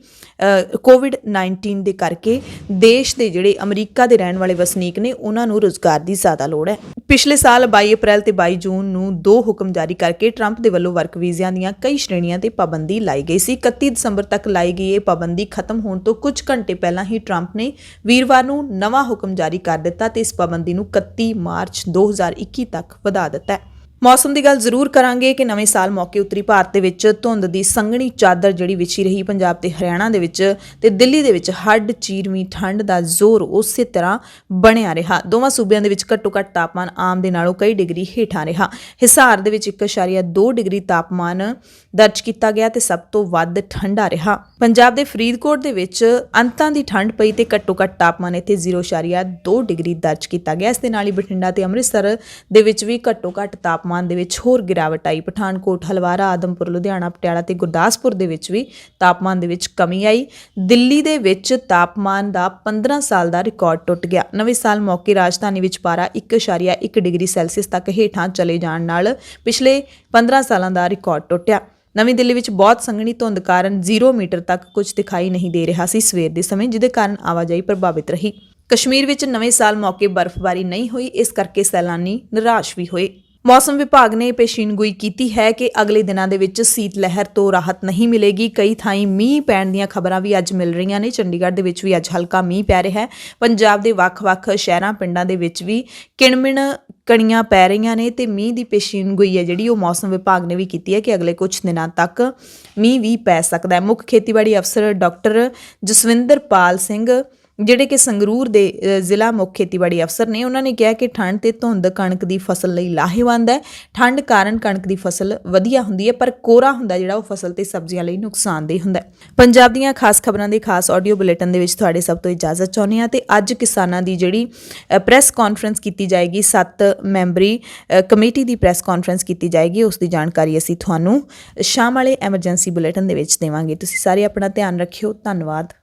ਕੋਵਿਡ-19 ਦੇ ਕਰਕੇ ਦੇਸ਼ ਦੇ ਜਿਹੜੇ ਅਮਰੀਕਾ ਦੇ ਰਹਿਣ ਵਾਲੇ ਵਸਨੀਕ ਨੇ ਉਹਨਾਂ ਨੂੰ ਰੁਜ਼ਗਾਰ ਦੀ ਜ਼ਿਆਦਾ ਲੋੜ ਹੈ। ਪਿਛਲੇ ਸਾਲ 22 ਅਪ੍ਰੈਲ ਤੇ 22 ਜੂਨ ਨੂੰ 2 ਹੁਕਮ ਜਾਰੀ ਕਰਕੇ ਟਰੰਪ ਦੇ ਵੱਲੋਂ ਵਰਕ ਵੀਜ਼ਿਆਂ ਦੀਆਂ ਕਈ ਸ਼੍ਰੇਣੀਆਂ ਤੇ ਪਾਬੰਦੀ ਲਾਈ ਗਈ ਸੀ। 31 ਦਸੰਬਰ ਤੱਕ ਲਾਈ ਗਈ ਇਹ ਪਾਬੰਦੀ ਖਤਮ ਹੋਣ ਤੋਂ ਕੁਝ ਘੰਟੇ ਪਹਿਲਾਂ ਹੀ ਟਰੰਪ ਨੇ ਵੀਰਵਾਰ ਨੂੰ ਨਵਾਂ ਹੁਕਮ ਜਾਰੀ ਕਰ ਦਿੱਤਾ ਤੇ ਇਸ ਪਾਬੰਦੀ ਨੂੰ 31 ਮਾਰਚ 2021 ਤੱਕ ਵਧਾ ਦਿੱਤਾ ਹੈ। ਮੌਸਮ ਦੀ ਗੱਲ ਜ਼ਰੂਰ ਕਰਾਂਗੇ ਕਿ ਨਵੇਂ ਸਾਲ ਮੌਕੇ ਉੱਤਰੀ ਭਾਰਤ ਦੇ ਵਿੱਚ ਧੁੰਦ ਦੀ ਸੰਘਣੀ ਚਾਦਰ ਜਿਹੜੀ ਵਿਛੀ ਰਹੀ। ਪੰਜਾਬ ਤੇ ਹਰਿਆਣਾ ਦੇ ਵਿੱਚ ਤੇ ਦਿੱਲੀ ਦੇ ਵਿੱਚ ਹੱਡ ਚੀਰਵੀਂ ਠੰਡ ਦਾ ਜ਼ੋਰ ਉਸੇ ਤਰ੍ਹਾਂ ਬਣਿਆ ਰਿਹਾ। ਦੋਵਾਂ ਸੂਬਿਆਂ ਦੇ ਵਿੱਚ ਘੱਟੋ ਘੱਟ ਤਾਪਮਾਨ ਆਮ ਦੇ ਨਾਲੋਂ ਕਈ ਡਿਗਰੀ ਹੇਠਾਂ ਰਿਹਾ। ਹਿਸਾਰ ਦੇ ਵਿੱਚ 1.2 ਡਿਗਰੀ ਤਾਪਮਾਨ ਦਰਜ ਕੀਤਾ ਗਿਆ ਤੇ ਸਭ ਤੋਂ ਵੱਧ ਠੰਡਾ ਰਿਹਾ। ਪੰਜਾਬ ਦੇ ਫਰੀਦਕੋਟ ਦੇ ਵਿੱਚ ਅੰਤਾਂ ਦੀ ਠੰਡ ਪਈ ਤੇ ਘੱਟੋ ਘੱਟ ਤਾਪਮਾਨ ਇੱਥੇ 0.2 ਡਿਗਰੀ ਦਰਜ ਕੀਤਾ ਗਿਆ। ਇਸ ਦੇ ਨਾਲ ਹੀ ਬਠਿੰਡਾ ਤੇ ਅੰਮ੍ਰਿਤਸਰ ਦੇ ਵਿੱਚ ਵੀ ਘੱਟੋ ਘੱਟ ਤਾਪਮਾਨ ਦੇ ਵਿੱਚ ਹੋਰ ਗਿਰਾਵਟ ਆਈ। ਪਠਾਨਕੋਟ, ਹਲਵਾਰਾ, ਆਦਮਪੁਰ, ਲੁਧਿਆਣਾ, ਪਟਿਆਲਾ ਤੇ ਗੁਰਦਾਸਪੁਰ ਦੇ ਵਿੱਚ ਵੀ ਤਾਪਮਾਨ ਦੇ ਵਿੱਚ ਕਮੀ ਆਈ। ਦਿੱਲੀ ਦੇ ਵਿੱਚ ਤਾਪਮਾਨ ਦਾ 15 ਸਾਲ ਦਾ ਰਿਕਾਰਡ ਟੁੱਟ ਗਿਆ। ਨਵੇਂ ਸਾਲ ਮੌਕੇ ਰਾਜਧਾਨੀ ਵਿੱਚ ਪਾਰਾ 1.1 ਡਿਗਰੀ ਸੈਲਸੀਅਸ ਤੱਕ ਹੇਠਾਂ ਚਲੇ ਜਾਣ ਨਾਲ ਪਿਛਲੇ 15 ਸਾਲਾਂ ਦਾ ਰਿਕਾਰਡ ਟੁੱਟਿਆ। ਨਵੀਂ ਦਿੱਲੀ ਵਿੱਚ ਬਹੁਤ ਸੰਘਣੀ ਧੁੰਦ ਕਾਰਨ 0 ਮੀਟਰ ਤੱਕ ਕੁਝ ਦਿਖਾਈ ਨਹੀਂ ਦੇ ਰਿਹਾ ਸੀ ਸਵੇਰ ਦੇ ਸਮੇਂ, ਜਿਹਦੇ ਕਾਰਨ ਆਵਾਜਾਈ ਪ੍ਰਭਾਵਿਤ ਰਹੀ। ਕਸ਼ਮੀਰ ਵਿੱਚ ਨਵੇਂ ਸਾਲ ਮੌਕੇ ਬਰਫ਼ਬਾਰੀ ਨਹੀਂ ਹੋਈ, ਇਸ ਕਰਕੇ ਸੈਲਾਨੀ ਨਿਰਾਸ਼ ਵੀ ਹੋਏ। ਮੌਸਮ ਵਿਭਾਗ ਨੇ ਪੇਸ਼ੀਨਗੋਈ ਕੀਤੀ ਹੈ ਕਿ ਅਗਲੇ ਦਿਨਾਂ ਦੇ ਵਿੱਚ ਸੀਤ ਲਹਿਰ ਤੋਂ ਰਾਹਤ ਨਹੀਂ ਮਿਲੇਗੀ। ਕਈ ਥਾਈਂ ਮੀਂਹ ਪੈਣ ਦੀਆਂ ਖਬਰਾਂ ਵੀ ਅੱਜ ਮਿਲ ਰਹੀਆਂ ਨੇ। ਚੰਡੀਗੜ੍ਹ ਦੇ ਵਿੱਚ ਵੀ ਅੱਜ ਹਲਕਾ ਮੀਂਹ ਪੈ ਰਿਹਾ ਹੈ। ਪੰਜਾਬ ਦੇ ਵੱਖ-ਵੱਖ ਸ਼ਹਿਰਾਂ ਪਿੰਡਾਂ ਦੇ ਵਿੱਚ ਵੀ ਕਿਣਮਿਣ ਕਣੀਆਂ ਪੈ ਰਹੀਆਂ ਨੇ ਤੇ ਮੀਂਹ ਦੀ ਪੇਸ਼ੀਨਗੋਈ ਹੈ ਜਿਹੜੀ ਉਹ ਮੌਸਮ ਵਿਭਾਗ ਨੇ ਵੀ ਕੀਤੀ ਹੈ ਕਿ ਅਗਲੇ ਕੁਝ ਦਿਨਾਂ ਤੱਕ ਮੀਂਹ ਵੀ ਪੈ ਸਕਦਾ ਹੈ। ਮੁੱਖ ਖੇਤੀਬਾੜੀ ਅਫਸਰ ਡਾਕਟਰ ਜਸਵਿੰਦਰਪਾਲ ਸਿੰਘ ਜਿਹੜੇ ਕਿ ਸੰਗਰੂਰ ਦੇ ਜ਼ਿਲ੍ਹਾ ਮੁੱਖ ਖੇਤੀਬਾੜੀ ਅਫਸਰ ਨੇ, ਉਹਨਾਂ ਨੇ ਕਿਹਾ ਕਿ ਠੰਡ ਤੇ ਧੁੰਦ ਕਣਕ ਦੀ ਫਸਲ ਲਈ ਲਾਹੇਵੰਦ ਹੈ। ਠੰਡ ਕਾਰਨ ਕਣਕ ਦੀ ਫਸਲ ਵਧੀਆ ਹੁੰਦੀ ਹੈ, ਪਰ ਕੋਰਾ ਹੁੰਦਾ ਜਿਹੜਾ ਉਹ ਫਸਲ ਤੇ ਸਬਜ਼ੀਆਂ ਲਈ ਨੁਕਸਾਨਦੇਹ ਹੁੰਦਾ ਹੈ। ਪੰਜਾਬ ਦੀਆਂ ਖਾਸ ਖਬਰਾਂ ਦੇ ਖਾਸ ਆਡੀਓ ਬੁਲੇਟਿਨ ਦੇ ਵਿੱਚ ਤੁਹਾਡੇ ਸਭ ਤੋਂ ਇਜਾਜ਼ਤ ਚਾਹੁੰਦੇ ਹਾਂ ਤੇ ਅੱਜ ਕਿਸਾਨਾਂ ਦੀ ਜਿਹੜੀ ਪ੍ਰੈਸ ਕਾਨਫਰੰਸ ਕੀਤੀ ਜਾਏਗੀ, 7 ਮੈਂਬਰੀ ਕਮੇਟੀ ਦੀ ਪ੍ਰੈਸ ਕਾਨਫਰੰਸ ਕੀਤੀ ਜਾਏਗੀ, ਉਸ ਦੀ ਜਾਣਕਾਰੀ ਅਸੀਂ ਤੁਹਾਨੂੰ ਸ਼ਾਮ ਵਾਲੇ ਐਮਰਜੈਂਸੀ ਬੁਲੇਟਿਨ ਦੇ ਵਿੱਚ ਦੇਵਾਂਗੇ। ਤੁਸੀਂ ਸਾਰੇ ਆਪਣਾ ਧਿਆਨ ਰੱਖਿਓ। ਧੰਨਵਾਦ।